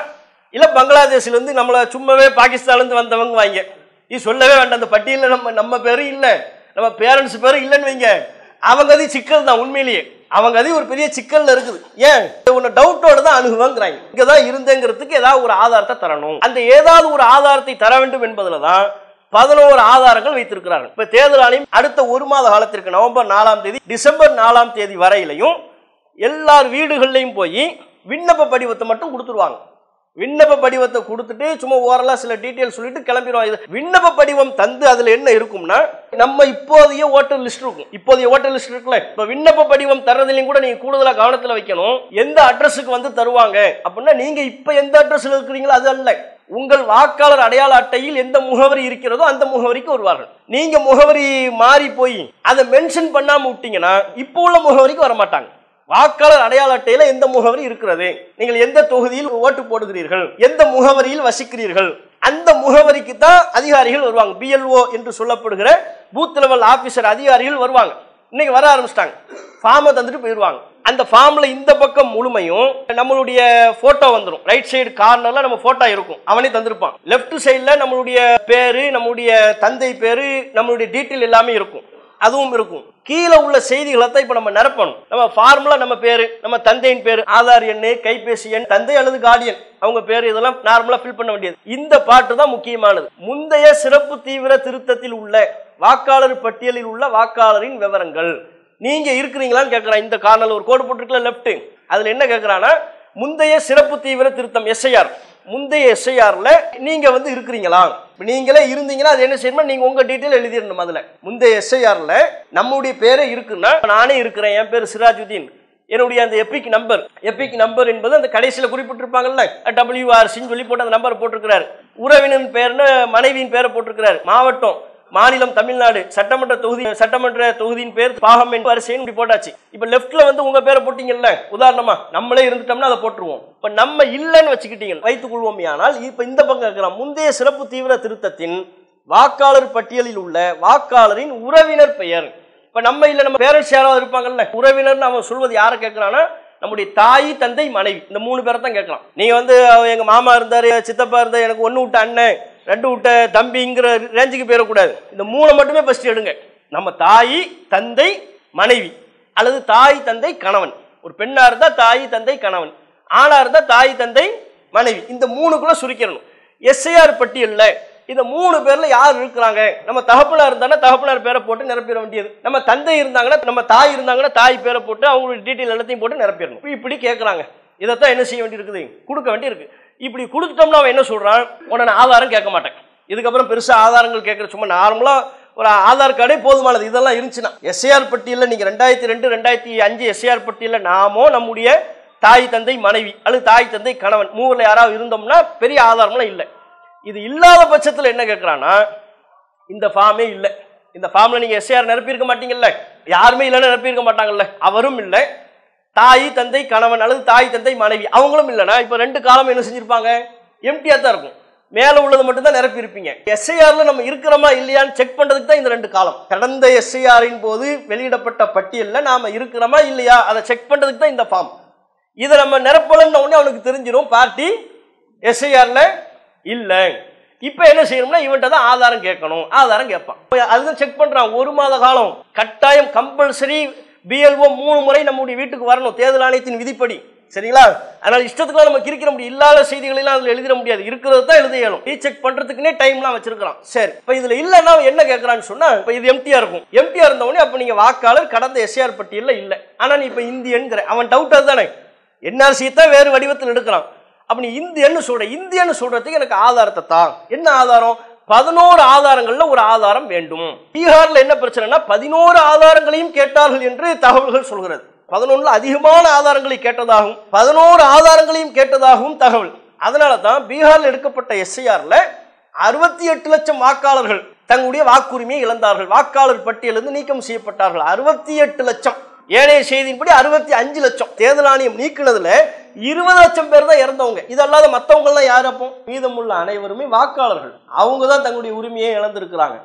A: இல்ல பங்களாதேஷ்ல இருந்து நம்மள சும்மாவே பாகிஸ்தான்ல இருந்து வந்தவங்க வாங்க, இது சொல்லவே வேண்டாம், அந்த பட்டியலில் நம்ம பேரு இல்ல, நம்ம பேரண்ட்ஸ் பேரு இல்லைன்னு வைங்க, அவங்க அது சிக்கல் தான். உண்மையிலேயே அவங்க அது ஒரு பெரிய சிக்கல்ல இருக்குது. ஏன் உன்னை டவுட்டோட தான் அணுகுவாங்கிறாங்க. இங்கதான் இருந்தேங்கிறதுக்கு ஏதாவது ஒரு ஆதாரத்தை தரணும். அந்த ஏதாவது ஒரு ஆதாரத்தை தர வேண்டும் என்பதுல தான் 11 ஆதாரங்கள் வைத்திருக்கிறார்கள். இப்ப தேர்தல் ஆணையம் அடுத்த ஒரு மாத காலத்திற்கு நவம்பர் 4ஆம் தேதி டிசம்பர் 4ஆம் தேதி வரையிலையும் எல்லார் வீடுகள்லையும் போய் விண்ணப்ப படிவத்தை மட்டும் கொடுத்துருவாங்க. விண்ணப்ப படிவத்தை கொடுத்துட்டு சும்மா ஓரலா சில டீட்டெயில் சொல்லிட்டு கிளம்பிடுவாங்க. விண்ணப்ப படிவம் தந்து அதுல என்ன இருக்கும்னா நம்ம இப்போதைய ஓட்டர் லிஸ்ட் இருக்கும், இப்போதைய ஓட்டர் லிஸ்ட் இருக்குல்ல, இப்ப விண்ணப்ப படிவம் தர்றதுலையும் கூட நீங்க கூடுதலா கவனத்துல வைக்கணும். எந்த அட்ரஸுக்கு வந்து தருவாங்க அப்படின்னா நீங்க இப்ப எந்த அட்ரஸ்ல இருக்கிறீங்களோ அது அல்ல, உங்கள் வாக்காளர் அடையாள அட்டையில் எந்த முகவரி இருக்கிறதோ அந்த முகவரிக்கு வருவார்கள். நீங்க முகவரி மாறி போய் அதை மென்ஷன் பண்ணாம விட்டீங்கன்னா இப்போ உள்ள முகவரிக்கு வர மாட்டாங்க. வாக்காளர் அடையாள அட்டையில எந்த முகவரி இருக்கிறது, நீங்கள் எந்த தொகுதியில் ஓட்டு போடுகிறீர்கள், எந்த முகவரியில் வசிக்கிறீர்கள், அந்த முகவரிக்கு தான் அதிகாரிகள் வருவாங்க. பிஎல்ஓ என்று சொல்லப்படுகிற பூத் லெவல் ஆபீசர் அதிகாரிகள் வருவாங்க. இன்னைக்கு வர ஆரம்பிச்சிட்டாங்க. ஃபார்மை தந்துட்டு போயிடுவாங்க. அந்த ஃபார்ம்ல இந்த பக்கம் முழுமையும் நம்மளுடைய போட்டோ வந்துடும். ரைட் சைடு கார்னர்ல நம்ம போட்டோ இருக்கும், அவனே தந்திருப்பான். லெப்ட் சைடுல நம்மளுடைய பேரு, நம்மளுடைய தந்தை பேரு, நம்மளுடைய டீட்டெயில் எல்லாமே இருக்கும், அதுவும் இருக்கும். கீழே உள்ள செய்திகளை தான் இப்ப நம்ம நிரப்பணும். நம்ம ஃபார்முலா நம்ம பேரு, நம்ம தந்தையின் பேரு, ஆதார் எண்ணு, கைபேசி எண், தந்தை அல்லது கார்டியன் அவங்க பேரு, இதெல்லாம் நார்மலா ஃபில் பண்ண வேண்டியது. இந்த பாட்டு தான் முக்கியமானது. முந்தைய சிறப்பு தீவிர திருத்தத்தில் உள்ள வாக்காளர் பட்டியலில் உள்ள வாக்காளரின் விவரங்கள் நீங்க இருக்கிறீங்களான்னு கேட்கிறான். இந்த கார்னர்ல ஒரு கோடு போட்டுருக்கல லெப்ட், அதுல என்ன கேட்கிறான்னா முந்தைய சிறப்பு தீவிர திருத்தம் எஸ்ஐஆர், முந்தைய எஸ்ஐஆர்ல நீங்க வந்து இருக்கிறீங்களா, நீங்களே இருந்தீங்கன்னா அது என்ன செய்யணும், நீங்க உங்க டீட்டெயில் எழுதிடணும். அதுல முந்தைய எஸ்ஐஆர்ல நம்முடைய பேரே இருக்குன்னா நானே இருக்கிறேன், என் பேர் சிராஜுதீன், என்னுடைய அந்த எபிக் நம்பர் என்பது அந்த கடைசியில் குறிப்பிட்டிருப்பாங்கல்ல, WRCன்னு சொல்லி போட்டு அந்த நம்பர் போட்டிருக்கிறாரு. உறவினரின் பேர்னு மனைவியின் பேரை போட்டிருக்கிறாரு. மாவட்டம், மாநிலம் தமிழ்நாடு, சட்டமன்ற தொகுதியின் பேர் பாகம் வரிசைன்னு போட்டாச்சு. இப்ப லெப்ட்ல வந்து உங்க பேரை போட்டீங்கல்ல, உதாரணமா நம்மளே இருந்துட்டோம்னா அதை போட்டுருவோம். இப்ப நம்ம இல்லைன்னு வச்சுக்கிட்டீங்க வைத்துக் கொள்வோம். ஆனால் இப்ப இந்த பக்கம் இருக்கிற முந்தைய சிறப்பு தீவிர திருத்தத்தின் வாக்காளர் பட்டியலில் உள்ள வாக்காளரின் உறவினர் பெயர். இப்ப நம்ம இல்ல நம்ம பேரண்ட்ஸ் யாராவது இருப்பாங்கல்ல, உறவினர்னு அவன் சொல்வது யாரை கேட்கிறான்னா நம்முடைய தாய் தந்தை மனைவி இந்த 3 பேரை தான் கேட்கலாம். நீங்க எங்க மாமா இருந்தாரு, சித்தப்பா இருந்தாரு, எனக்கு 1 விட்ட அண்ணன் 2 விட்ட தம்பிங்கிற ரேஞ்சுக்கு போயிடக்கூடாது. இந்த 3 மட்டுமே ஃபர்ஸ்ட் எடுங்க. நம்ம தாய் தந்தை மனைவி அல்லது தாய் தந்தை கணவன். ஒரு பெண்ணா இருந்தா தாய் தந்தை கணவன், ஆணா இருந்தா தாய் தந்தை மனைவி. இந்த 3க்குள்ள சுருக்கிடணும். எஸ்ஐஆர் பட்டியல்ல இந்த 3 பேர்ல யார் இருக்கிறாங்க? நம்ம தகப்பனார் இருந்தாங்கன்னா தகப்பனார் பேரை போட்டு நிரப்பிட வேண்டியது. நம்ம தந்தை இருந்தாங்கன்னா, நம்ம தாய் இருந்தாங்கன்னா தாய் பேரை போட்டு அவங்களுடைய டீட்டெயில் எல்லாத்தையும் போட்டு நிரப்பிடணும். இப்படி கேட்கறாங்க. இதைத்தான் என்ன செய்ய வேண்டியிருக்குது? கொடுக்க வேண்டியிருக்கு. இப்படி கொடுத்துட்டோம்னா அவன் என்ன சொல்றான்? உடனே ஆதாரம் கேட்க மாட்டேன், இதுக்கப்புறம் பெருசா ஆதாரங்கள் கேட்கற, சும்மா நார்மலா ஒரு ஆதார் கார்டே போதுமானது. இதெல்லாம் இருந்துச்சுன்னா எஸ்ஐஆர் பட்டியலில் நீங்க 2002 2005 எஸ்ஐஆர் பட்டியலில் நாமோ நம்முடைய தாய் தந்தை மனைவி அல்லது தாய் தந்தை கணவன் 3ல யாராவது இருந்தோம்னா பெரிய ஆதாரம்லாம் இல்லை. இது இல்லாத பட்சத்தில் என்ன கேட்கிறான்னா, இந்த ஃபார்மே இல்லை, இந்த ஃபார்ம்ல நீங்க எஸ்ஐஆர் நிரப்பியிருக்க மாட்டீங்கல்ல, யாருமே இல்லைன்னு நிரப்பியிருக்க மாட்டாங்கல்ல, அவரும் இல்லை, தாய் தந்தை கணவன் அல்லது தாய் தந்தை மனைவி அவங்களும் இல்லைன்னா இப்போ 2 காலம் என்ன செஞ்சிருப்பாங்க? எம்டியா தான் இருக்கும். மேலே உள்ளது மட்டும் தான் நிரப்பி இருப்பீங்க. எஸ்ஐஆர்ல நம்ம இருக்கிறோமா இல்லையான்னு செக் பண்றதுக்கு தான் இந்த 2 காலம். கடந்த எஸ்ஐஆரின் போது வெளியிடப்பட்ட பட்டியலில் நாம இருக்கிறோமா இல்லையா அதை செக் பண்றதுக்கு தான் இந்த ஃபார்ம். இதை நம்ம நிரப்பலன்னு உடனே அவனுக்கு தெரிஞ்சிடும் பார்ட்டி எஸ்ஐஆர்ல இல்ல. இப்ப என்ன செய்யணும்னா இவன்ட்ட தான் ஆதாரம் கேட்கணும். ஆதாரம் கேட்பான். அதுதான் செக் பண்றான். 1 மாத காலம் கட்டாயம் கம்பல்சரி பிஎல்ஓ 3 முறை நம்முடைய வீட்டுக்கு வரணும் தேர்தல் ஆணையத்தின் விதிப்படி. சரிங்களா? அதனால இஷ்டத்துக்குலாம் நம்ம கிரிக்கிற முடியும், இல்லாத செய்திகள் எல்லாம் அதுல எழுதிட முடியாது, இருக்கிறது தான் எழுத இயலும். செக் பண்றதுக்குன்னே டைம்லாம் வச்சிருக்கான். சரி, இப்ப இதுல இல்லைன்னா என்ன கேட்கறான்னு சொன்னா, இப்ப இது எம்டியா இருக்கும். எம்டியா இருந்தவொடனே அப்ப நீங்க வாக்காளர் கடந்த எஸ்ஐஆர் பட்டியல்ல இல்ல, ஆனா நீ இப்ப இந்தியன்கிற அவன் டவுட் அதுதானே. என்ஆர்சி தான் வேறு வடிவத்தில் எடுக்கிறான். அப்ப நீ இந்தியன்னு சொல்ற, இந்தியன்னு சொல்றதுக்கு எனக்கு ஆதாரத்தை தான். என்ன ஆதாரம்? 11 ஆதாரங்கள்ல ஒரு ஆதாரம் வேண்டும். பீகார்ல என்ன பிரச்சனைனா 11 ஆதாரங்களையும் கேட்டார்கள் என்று தகவல்கள் சொல்கிறது. 11 அதிகமான ஆதாரங்களை கேட்டதாகவும் 11 ஆதாரங்களையும் கேட்டதாகவும் தகவல். அதனால தான் பீகார்ல எடுக்கப்பட்ட எஸ்ஐஆர்ல 68 லட்சம் வாக்காளர்கள் தங்களுடைய வாக்குரிமையை இழந்தார்கள், வாக்காளர் பட்டியலிருந்து நீக்கம் செய்யப்பட்டார்கள். 68 லட்சம். ஏனைய செய்தியின்படி 65 லட்சம். தேர்தல் ஆணையம் நீக்கினதுல 20 லட்சம் பேர் தான் இறந்தவங்க. இதல்லாத மற்றவங்க எல்லாம் யார்? அப்போ மீதமுள்ள அனைவருமே வாக்காளர்கள். அவங்க தான் தங்களுடைய உரிமையை இழந்திருக்கிறாங்க.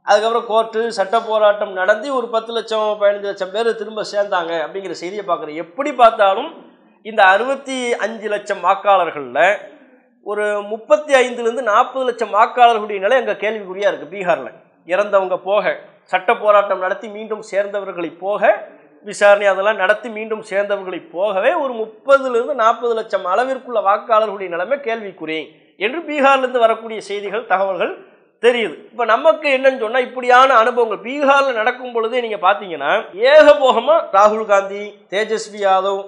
A: அதுக்கப்புறம் கோர்ட்டு சட்ட போராட்டம் நடந்து ஒரு 10 லட்சம் 15 லட்சம் பேர் திரும்ப சேர்ந்தாங்க அப்படிங்கிற செய்தியை பார்க்குறேன். எப்படி பார்த்தாலும் இந்த 65 லட்சம் வாக்காளர்களில் ஒரு 35லேருந்து 40 லட்சம் வாக்காளர்களுடைய நிலை அங்கே கேள்விக்குறியாக இருக்குது. பீகாரில் இறந்தவங்க போக, சட்ட போராட்டம் நடத்தி மீண்டும் சேர்ந்தவர்களை போக, விசாரணை அதெல்லாம் நடத்தி மீண்டும் சேர்ந்தவர்களை போகவே ஒரு 30லேருந்து 40 லட்சம் அளவிற்குள்ள வாக்காளர்களுடைய நிலைமை கேள்விக்குறி என்று பீகார்லேருந்து வரக்கூடிய செய்திகள் தகவல்கள் தெரியுது. இப்போ நமக்கு என்னன்னு சொன்னால் இப்படியான அனுபவங்கள் பீகாரில் நடக்கும் பொழுதே நீங்கள் பார்த்தீங்கன்னா ஏகபோகமாக ராகுல் காந்தி, தேஜஸ்வி யாதவ்,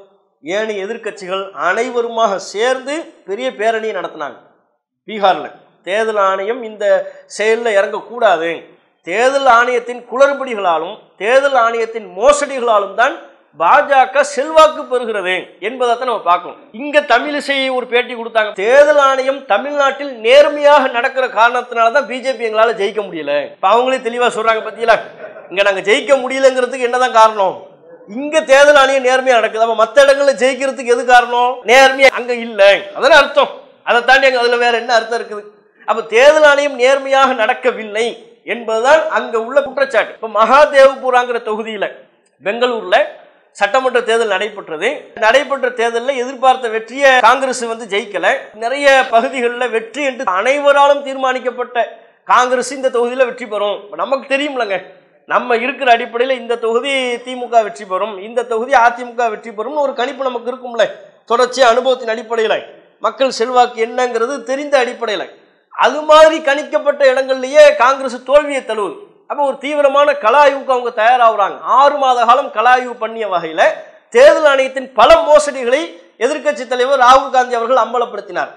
A: ஏனைய எதிர்க்கட்சிகள் அனைவருமாக சேர்ந்து பெரிய பேரணியை நடத்தினாங்க. பீகாரில் தேர்தல் ஆணையம் இந்த செயலில் இறங்கக்கூடாது, தேர்தல் ஆணையத்தின் குளறுபடிகளாலும் தேர்தல் ஆணையத்தின் மோசடிகளாலும் தான் பாஜக செல்வாக்கு பெறுகிறது என்பதை தான் நம்ம பார்க்கணும். இங்க தமிழிசை ஒரு பேட்டி கொடுத்தாங்க. தேர்தல் ஆணையம் தமிழ்நாட்டில் நேர்மையாக நடக்கிற காரணத்தினாலதான் பிஜேபி எங்களால ஜெயிக்க முடியல. இப்ப அவங்களே தெளிவா சொல்றாங்க, பத்தியில இங்க நாங்க ஜெயிக்க முடியலங்கிறதுக்கு என்னதான் காரணம்? இங்க தேர்தல் ஆணையம் நேர்மையா நடக்குது. அப்ப மற்ற இடங்கள்ல ஜெயிக்கிறதுக்கு எது காரணம்? நேர்மையா அங்க இல்ல. அதான அர்த்தம். அதை தாண்டி அங்க அதுல வேற என்ன அர்த்தம் இருக்குது? அப்ப தேர்தல் ஆணையம் நேர்மையாக நடக்கவில்லை என்பதுதான் அங்க உள்ள குற்றச்சாட்டு. இப்ப மகாதேவ்புராங்கிற தொகுதியில பெங்களூர்ல சட்டமன்ற தேர்தல் நடைபெற்ற தேர்தலில் எதிர்பார்த்த வெற்றியை காங்கிரஸ் ஜெயிக்கல. நிறைய பகுதிகளில் வெற்றி என்று அனைவராலும் தீர்மானிக்கப்பட்ட காங்கிரஸ் இந்த தொகுதியில் வெற்றி பெறும். நமக்கு தெரியும்லங்க, நம்ம இருக்கிற அடிப்படையில் இந்த தொகுதி திமுக வெற்றி பெறும், இந்த தொகுதி அதிமுக வெற்றி பெறும் ஒரு கணிப்பு நமக்கு இருக்கும்ல. தொடர்ச்சியா அனுபவத்தின் அடிப்படையில் மக்கள் செல்வாக்கு என்னங்கிறது தெரிந்த அடிப்படையில் அது மாதிரி கணிக்கப்பட்ட இடங்கள்லயே காங்கிரஸ் தோல்வியை தழுவுது. அப்போ ஒரு தீவிரமான கலாய்வுக்கு அவங்க தயாராகிறாங்க. 6 மாத காலம் கலாய்வு பண்ணிய வகையில் தேர்தல் ஆணையத்தின் பல மோசடிகளை எதிர்க்கட்சி தலைவர் ராகுல் காந்தி அவர்கள் அம்பலப்படுத்தினார்.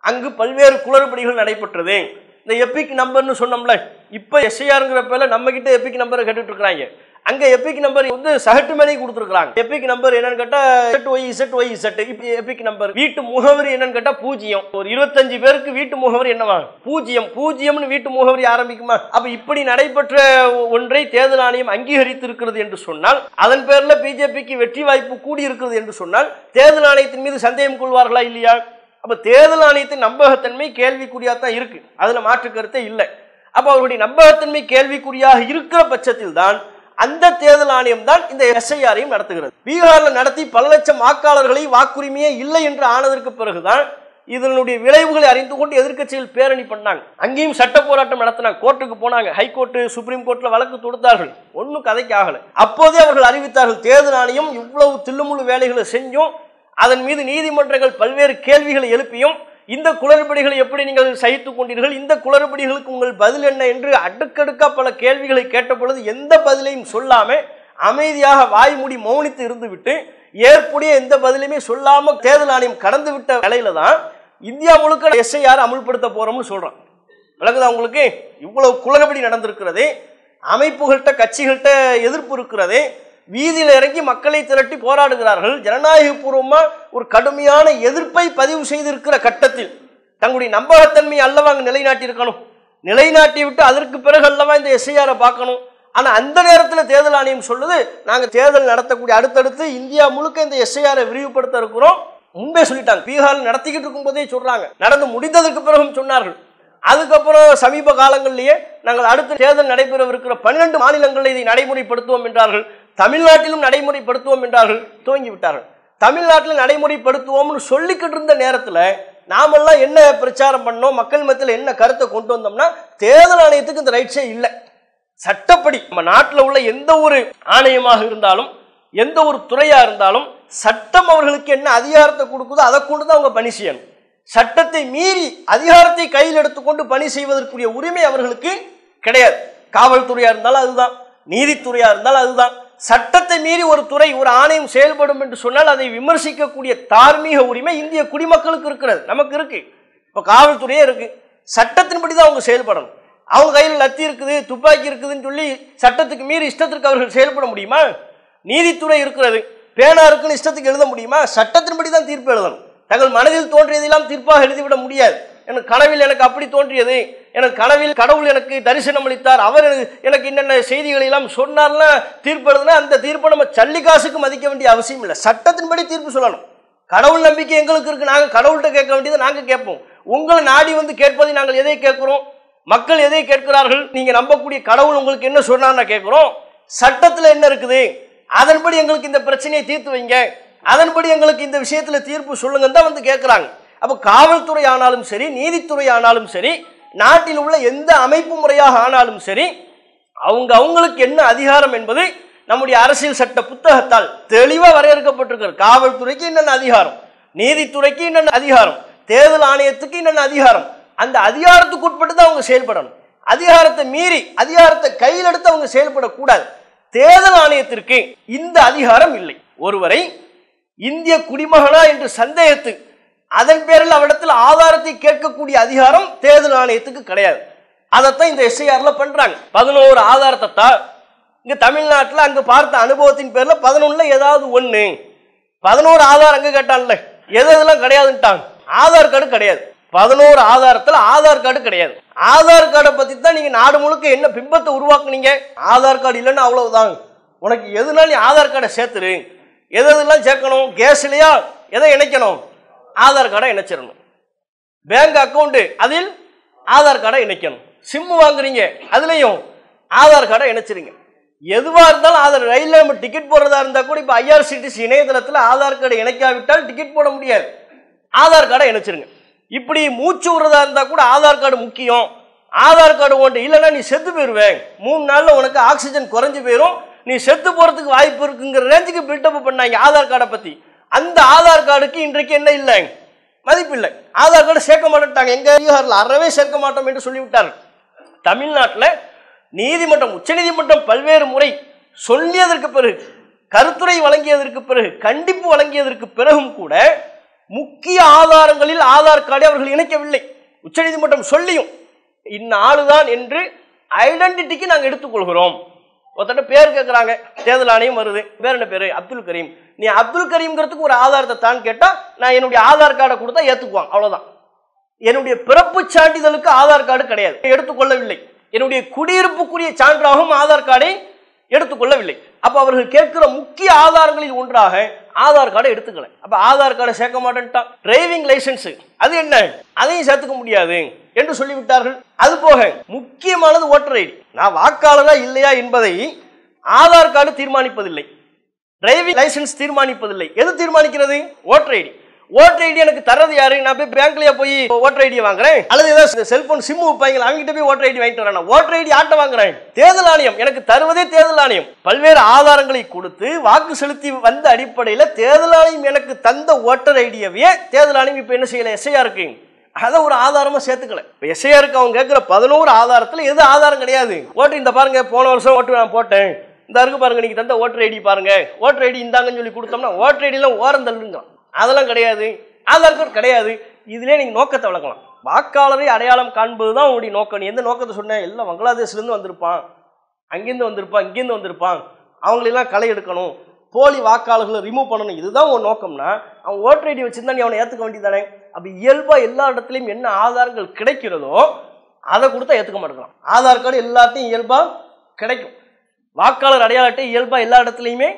A: அங்கு பல்வேறு குளறுபடிகள் நடைபெற்றது. இந்த எபிக் நம்பர்னு சொன்னோம்ல, இப்போ எஸ்ஐஆருங்கிற பேர்ல நம்ம கிட்ட எபிக் நம்பரை கேட்டுட்டு இருக்கிறாங்க. அங்க எபிக் நம்பர் சகட்டு மேலே கொடுத்துருக்காங்க. எபிக் நம்பர் என்னன்னு கேட்டா எபிக் நம்பர். வீட்டு முகவரி என்னன்னு கேட்டா 0. ஒரு 25 பேருக்கு வீட்டு முகவரி என்னவா? 0 வீட்டு முகவரி ஆரம்பிக்குமா? அப்ப இப்படி நடைபெற்ற ஒன்றை தேர்தல் ஆணையம் அங்கீகரித்து இருக்கிறது என்று சொன்னால், அதன் பேர்ல பிஜேபிக்கு வெற்றி வாய்ப்பு கூடி இருக்கிறது என்று சொன்னால் தேர்தல் ஆணையத்தின் மீது சந்தேகம் கொள்வார்களா இல்லையா? அப்ப தேர்தல் ஆணையத்தின் நம்பகத்தன்மை கேள்விக்குறியா தான் இருக்கு, அதுல மாற்று கருத்தே இல்லை. அப்ப அவருடைய நம்பகத்தன்மை கேள்விக்குறியாக இருக்கிற பட்சத்தில் தான் அந்த தேர்தல் ஆணையம் தான் இந்த எஸ்ஐஆரையும் நடத்துகிறது. பீகார்ல நடத்தி பல லட்சம் வாக்காளர்களை வாக்குரிமையே இல்லை என்று ஆனதற்கு பிறகுதான் இதனுடைய விளைவுகளை அறிந்து கொண்டு எதிர்க்கட்சிகள் பேரணி பண்ணாங்க. அங்கேயும் சட்ட போராட்டம் நடத்தினாங்க, கோர்ட்டுக்கு போனாங்க, ஹைகோர்ட் சுப்ரீம் கோர்ட்ல வழக்கு தொடுத்தார்கள். ஒன்னும் கதைக்கு ஆகல. அப்போதே அவர்கள் அறிவித்தார்கள், தேர்தல் ஆணையம் இவ்வளவு தில்லுமுள்ளு வேலைகளை செஞ்சும் அதன் மீது நீதிமன்றங்கள் பல்வேறு கேள்விகளை எழுப்பியும் இந்த குளறுபடிகளை எப்படி நீங்கள் சகித்துக் கொண்டீர்கள், இந்த குளறுபடிகளுக்கு உங்கள் பதில் என்ன என்று அடுக்கடுக்கா பல கேள்விகளை கேட்ட பொழுது எந்த பதிலையும் சொல்லாம அமைதியாக வாய்மூடி மௌனித்து இருந்துவிட்டு ஏற்புடைய எந்த பதிலுமே சொல்லாம தேர்தல் ஆணையம் கடந்து விட்ட நிலையில தான் இந்தியா முழுக்க எஸ்ஐஆர் அமுல்படுத்த போறோம்னு சொல்றான். விளக்குதா உங்களுக்கு? இவ்வளவு குளறுபடி நடந்திருக்கிறது, அமைப்புகள்கிட்ட கட்சிகள்கிட்ட எதிர்ப்பு இருக்கிறது, வீதியில் இறங்கி மக்களை திரட்டி போராடுகிறார்கள், ஜனநாயக பூர்வமா ஒரு கடுமையான எதிர்ப்பை பதிவு செய்திருக்கிற கட்டத்தில் தங்களுடைய நம்பகத்தன்மை அல்லவா அங்கே நிலைநாட்டி இருக்கணும். நிலைநாட்டி விட்டு அதற்கு பிறகு அல்லவா இந்த எஸ்ஐஆரை பார்க்கணும். ஆனா அந்த நேரத்தில் தேர்தல் ஆணையம் சொல்லுது, நாங்க தேர்தல் நடத்தக்கூடிய அடுத்தடுத்து இந்தியா முழுக்க இந்த எஸ்ஐஆரை விரிவுபடுத்த இருக்கிறோம். முன்பே சொல்லிட்டாங்க, பீகார் நடத்திக்கிட்டு இருக்கும் போதே சொல்றாங்க, நடந்து முடிந்ததற்கு பிறகும் சொன்னார்கள். அதுக்கப்புறம் சமீப காலங்களிலேயே நாங்கள் அடுத்த தேர்தல் நடைபெறவிருக்கிற 12 மாநிலங்களில் இதை நடைமுறைப்படுத்துவோம் என்றார்கள். தமிழ்நாட்டிலும் நடைமுறைப்படுத்துவோம் என்றார்கள், துவங்கி விட்டார்கள். தமிழ்நாட்டில் நடைமுறைப்படுத்துவோம்னு சொல்லிக்கிட்டு இருந்த நேரத்தில் நாமெல்லாம் என்ன பிரச்சாரம் பண்ணோம், மக்கள் மத்தியில் என்ன கருத்தை கொண்டு வந்தோம்னா, தேர்தல் ஆணையத்துக்கு இந்த ரைட்ஸே இல்லை. சட்டப்படி நம்ம நாட்டில் உள்ள எந்த ஒரு ஆணையமாக இருந்தாலும் எந்த ஒரு துறையா இருந்தாலும் சட்டம் அவர்களுக்கு என்ன அதிகாரத்தை கொடுக்குதோ அதை கொண்டு தான் அவங்க பணி செய்யணும். சட்டத்தை மீறி அதிகாரத்தை கையில் எடுத்துக்கொண்டு பணி செய்வதற்குரிய உரிமை அவர்களுக்கு கிடையாது. காவல்துறையா இருந்தாலும் அதுதான், நீதித்துறையா இருந்தாலும் அதுதான். சட்டத்தை மீறி ஒரு துறை ஒரு ஆணையம் செயல்படும் என்று சொன்னால் அதை விமர்சிக்கக்கூடிய தார்மீக உரிமை இந்திய குடிமக்களுக்கு இருக்கிறது, நமக்கு இருக்கு. இப்போ காவல்துறையே இருக்கு, சட்டத்தின்படி தான் அவங்க செயல்படணும். அவங்க கையில் லத்தி இருக்குது, துப்பாக்கி இருக்குதுன்னு சொல்லி சட்டத்துக்கு மீறி இஷ்டத்திற்கு அவர்கள் செயல்பட முடியுமா? நீதித்துறை இருக்கிறது, பேனா இருக்குன்னு இஷ்டத்துக்கு எழுத முடியுமா? சட்டத்தின்படி தான் தீர்ப்பு எழுதணும். தங்கள் மனதில் தோன்றியதெல்லாம் தீர்ப்பாக எழுதிவிட முடியாது. எனக்கு கனவில் எனக்கு அப்படி தோன்றியது, எனக்கு கனவில் கடவுள் எனக்கு தரிசனம் அளித்தார், அவர் எனக்கு என்னென்ன செய்திகளை எல்லாம் சொன்னார்லாம் தீர்ப்பு எழுதுனா அந்த தீர்ப்பை நம்ம சல்லிக்காசுக்கு மதிக்க வேண்டிய அவசியம் இல்லை. சட்டத்தின்படி தீர்ப்பு சொல்லணும். கடவுள் நம்பிக்கை எங்களுக்கு இருக்கு, நாங்கள் கடவுள்கிட்ட கேட்க வேண்டியதை நாங்கள் கேட்போம். உங்களை நாடி வந்து கேட்பதை நாங்கள் எதை கேட்கிறோம்? மக்கள் எதை கேட்கிறார்கள்? நீங்க நம்பக்கூடிய கடவுள் உங்களுக்கு என்ன சொன்னார்னா கேட்கிறோம். சட்டத்தில் என்ன இருக்குது, அதன்படி எங்களுக்கு இந்த பிரச்சனையை தீர்த்து வைங்க, அதன்படி எங்களுக்கு இந்த விஷயத்துல தீர்ப்பு சொல்லுங்கன்னு தான் வந்து கேட்கிறாங்க. அப்போ காவல்துறை ஆனாலும் சரி, நீதித்துறை ஆனாலும் சரி, நாட்டில் உள்ள எந்த அமைப்பு முறையாக ஆனாலும் சரி, அவங்களுக்கு என்ன அதிகாரம் என்பது நம்முடைய அரசியல் சட்ட புத்தகத்தால் தெளிவாக வரையறுக்கப்பட்டிருக்கிறது. காவல்துறைக்கு என்னென்ன அதிகாரம், நீதித்துறைக்கு என்னென்ன அதிகாரம், தேர்தல் ஆணையத்துக்கு என்னென்ன அதிகாரம், அந்த அதிகாரத்துக்கு உட்பட்டு தான் அவங்க செயல்படணும். அதிகாரத்தை மீறி அதிகாரத்தை கையில் எடுத்து அவங்க செயல்படக்கூடாது. தேர்தல் ஆணையத்திற்கு இந்த அதிகாரம் இல்லை. ஒருவரை இந்திய குடிமகனா என்று சந்தேகத்து அதன் பேரில் அவரிடத்தில் ஆதாரத்தை கேட்கக்கூடிய அதிகாரம் தேர்தல் ஆணையத்துக்கு கிடையாது. அதைத்தான் இந்த எஸ்ஐஆர்ல பண்றாங்க. 11 ஆதாரத்தை தான் இங்க தமிழ்நாட்டில் அங்க பார்த்த அனுபவத்தின் பேர்ல 11ல ஏதாவது ஒண்ணு, 11 ஆதாரம் அங்க கேட்டான்ல, எதெல்லாம் கிடையாதுன்ட்டாங்க. ஆதார் கார்டு கிடையாது, 11 ஆதாரத்தில் ஆதார் கார்டு கிடையாது. ஆதார் கார்டை பத்தி தான் நீங்க நாடு முழுக்க என்ன பிம்பத்தை உருவாக்குனீங்க. ஆதார் கார்டு இல்லைன்னா அவ்வளவுதான், உனக்கு எதுனாலும் நீ ஆதார் கார்டை சேர்த்துரு. எதெல்லாம் சேர்க்கணும்? கேஸ்லையா எதை இணைக்கணும்? ஆதார் கார்டை இணைச்சிடணும். பேங்க் அக்கௌண்ட் அதில் ஆதார் கார்டை இணைக்கணும். சிம்மு வாங்குறீங்க அதுலயும் ஆதார் கார்டை இணைச்சிருங்க. எதுவா இருந்தாலும் ஆதார், ரயில்ல நம்ம டிக்கெட் போடுறதா இருந்தா கூட இப்ப IRCTC இணையதளத்தில் ஆதார் கார்டை இணைக்காவிட்டால் டிக்கெட் போட முடியாது. ஆதார் கார்டை இணைச்சிருங்க. இப்படி மூச்சு விடுறதா இருந்தா கூட ஆதார் கார்டு முக்கியம். ஆதார் கார்டு ஒன்று இல்லைன்னா நீ செத்து போயிடுவேன், 3 நாள்ல உனக்கு ஆக்சிஜன் குறைஞ்சு போயிடும், நீ செத்து போறதுக்கு வாய்ப்பு இருக்குங்கிற ரேஞ்சுக்கு பில்டப் பண்ணாங்க ஆதார் கார்டை பத்தி. அந்த ஆதார் கார்டுக்கு இன்றைக்கு என்ன இல்லை, மதிப்பு இல்லை. ஆதார் கார்டு சேர்க்க மாட்டேன்ட்டாங்க. எங்க பீகார்ல அறவே சேர்க்க மாட்டோம் என்று சொல்லிவிட்டார்கள். தமிழ்நாட்டில் நீதிமன்றம், உச்ச நீதிமன்றம் பல்வேறு முறை சொல்லியதற்கு பிறகு, கருத்துரை வழங்கியதற்கு பிறகு, கண்டிப்பு வழங்கியதற்கு பிறகும் கூட முக்கிய ஆதாரங்களில் ஆதார் கார்டை அவர்கள் இணைக்கவில்லை. உச்ச நீதிமன்றம் சொல்லியும் இன்ன ஆளுதான் என்று ஐடென்டிட்டிக்கு நாங்கள் எடுத்துக்கொள்கிறோம். ஒருத்தட்ட பேர் கேட்குறாங்க, தேர்தல் ஆணையம் வருது, பேர் என்ன பேரு? அப்துல் கரீம். நீ அப்துல் கரீம்ங்கிறதுக்கு ஒரு ஆதாரத்தை தான் கேட்டால் நான் என்னுடைய ஆதார் கார்டை கொடுத்தா ஏற்றுக்குவாங்க, அவ்வளோதான். என்னுடைய பிறப்பு சான்றிதழுக்கு ஆதார் கார்டு கிடையாது, எடுத்துக்கொள்ளவில்லை. என்னுடைய குடியிருப்புக்குரிய சான்றாகவும் ஆதார் கார்டை எடுத்துக்கொள்ளவில்லை. அப்போ அவர்கள் கேட்கிற முக்கிய ஆதாரங்களில் ஒன்றாக ஆதார் கார்டை எடுத்துக்கல. அப்போ ஆதார் கார்டை சேர்க்க மாட்டேன்ட்டான். டிரைவிங் லைசன்ஸ் அது என்ன, அதையும் சேர்த்துக்க முடியாது. என்று சொல்லிவிட்டார்கள். அது போக முக்கியமானது ஓட்டர் ஐடி. நான் வாக்காளரா இல்லையா என்பதை ஆதார் கார்டு தீர்மானிப்பதில்லை, டிரைவிங் லைசன்ஸ் தீர்மானிப்பதில்லை. எது தீர்மானிக்கிறது? Voter ID. ஓட்டர் ஐடி எனக்கு தரது யாரு? நான் போய் பேங்க்லயே போய் ஓட்டர் ஐடி வாங்குறேன், அல்லது ஏதாவது செல்போன் சிம் வைப்பாங்க, அவங்ககிட்ட போய் ஓட்டர் ஐடி வாங்கிட்டு வரேன். ஓட்டர் ஐடி ஆட்ட வாங்குறேன். தேர்தல் ஆணையம் எனக்கு தருவதே தேர்தல் ஆணையம் பல்வேறு ஆதாரங்களை கொடுத்து வாக்கு செலுத்தி வந்த அடிப்படையில் தேர்தல் ஆணையம் எனக்கு தந்த ஓட்டர் ஐடியவே தேர்தல் ஆணையம் இப்ப என்ன செய்யல? எஸ்ஐஆருக்கு அதை ஒரு ஆதாரமா சேர்த்துக்கல. எஸ்ஐஆருக்கு அவங்க கேட்கிற 11 ஆதாரத்தில் எது ஆதாரம் கிடையாது. ஓட்டு இந்த பாருங்க, போன வருஷம் ஓட்டு நான் போட்டேன், இந்த இருக்கு பாருங்க, நீங்க தந்த ஓட்டர் ஐடி பாருங்க, ஓட்டர் ஐடி இந்தாங்கன்னு சொல்லி கொடுத்தோம்னா ஓட்டர் ஐடியெல்லாம் ஓரம் தள்ளுங்க. அதெல்லாம் கிடையாது, ஆதார் கார்டு கிடையாது. இதுலேயே நீங்கள் நோக்கத்தை வளர்க்கலாம். வாக்காளரை அடையாளம் காண்பது தான் உங்களுடைய நோக்கம். நீ எந்த நோக்கத்தை சொன்னேன்? எல்லாம் பங்களாதேஷ்லேருந்து வந்திருப்பான், அங்கேருந்து வந்திருப்பான், இங்கேருந்து வந்திருப்பான், அவங்களெல்லாம் களை எடுக்கணும், போலி வாக்காளர்களை ரிமூவ் பண்ணணும், இதுதான் ஒரு நோக்கம்னா அவன் ஓட்டர் ஐடி வச்சுருந்தா நீ அவனை ஏற்றுக்க வேண்டியதானே? அப்படி இயல்பாக எல்லா இடத்துலையும் என்ன ஆதாரங்கள் கிடைக்கிறதோ அதை கொடுத்தா ஏற்றுக்க மாட்டேங்கிறான். ஆதார் கார்டு எல்லாத்தையும் இயல்பாக கிடைக்கும், வாக்காளர் அடையாள அட்டை இயல்பாக எல்லா இடத்துலையுமே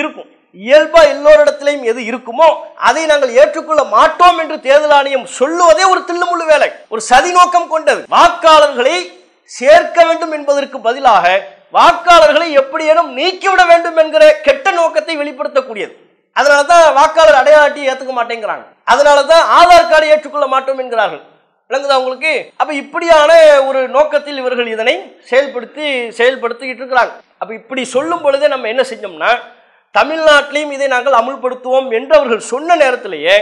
A: இருக்கும். இயல்பா எல்லோரிடத்திலையும் எது இருக்குமோ அதை நாங்கள் ஏற்றுக்கொள்ள மாட்டோம் என்று தேர்தல் ஆணையம் சொல்லுவதே ஒரு தில்லுமுள்ளு வேலை, ஒரு சதி நோக்கம் கொண்டது. வாக்காளர்களை சேர்க்க வேண்டும் என்பதற்கு பதிலாக வாக்காளர்களை எப்படியேனும் நீக்கிவிட வேண்டும் என்கிற கெட்ட நோக்கத்தை வெளிப்படுத்தக்கூடியது. அதனாலதான் வாக்காளர் அடையாள அட்டையை ஏற்றுக்க மாட்டேங்கிறாங்க, அதனாலதான் ஆதார் கார்டை ஏற்றுக்கொள்ள மாட்டோம் என்கிறார்கள். விளங்குதா உங்களுக்கு? அப்ப இப்படியான ஒரு நோக்கத்தில் இவர்கள் இதனை செயல்படுத்திக்கிட்டு இருக்கிறாங்க. அப்ப இப்படி சொல்லும் பொழுதே நம்ம என்ன செஞ்சோம்னா, தமிழ்நாட்டிலையும் இதை நாங்கள் அமுல்படுத்துவோம் என்று அவர்கள் சொன்ன நேரத்திலேயே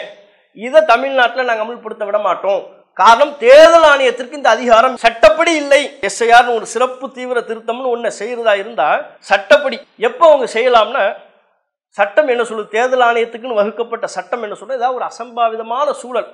A: இதை தமிழ்நாட்டில் நாங்கள் அமுல்படுத்த விட மாட்டோம். காரணம், தேர்தல் ஆணையத்திற்கு இந்த அதிகாரம் சட்டப்படி இல்லை. எஸ்ஐஆர் ஒரு சிறப்பு தீவிர திருத்தம்னு ஒன்று செய்யறதா இருந்தா சட்டப்படி எப்போ அவங்க செய்யலாம்னா, சட்டம் என்ன சொல்லுது? தேர்தல் ஆணையத்துக்குன்னு வகுக்கப்பட்ட சட்டம் என்ன சொல்லுது? ஏதாவது ஒரு அசம்பாவிதமான சூழல்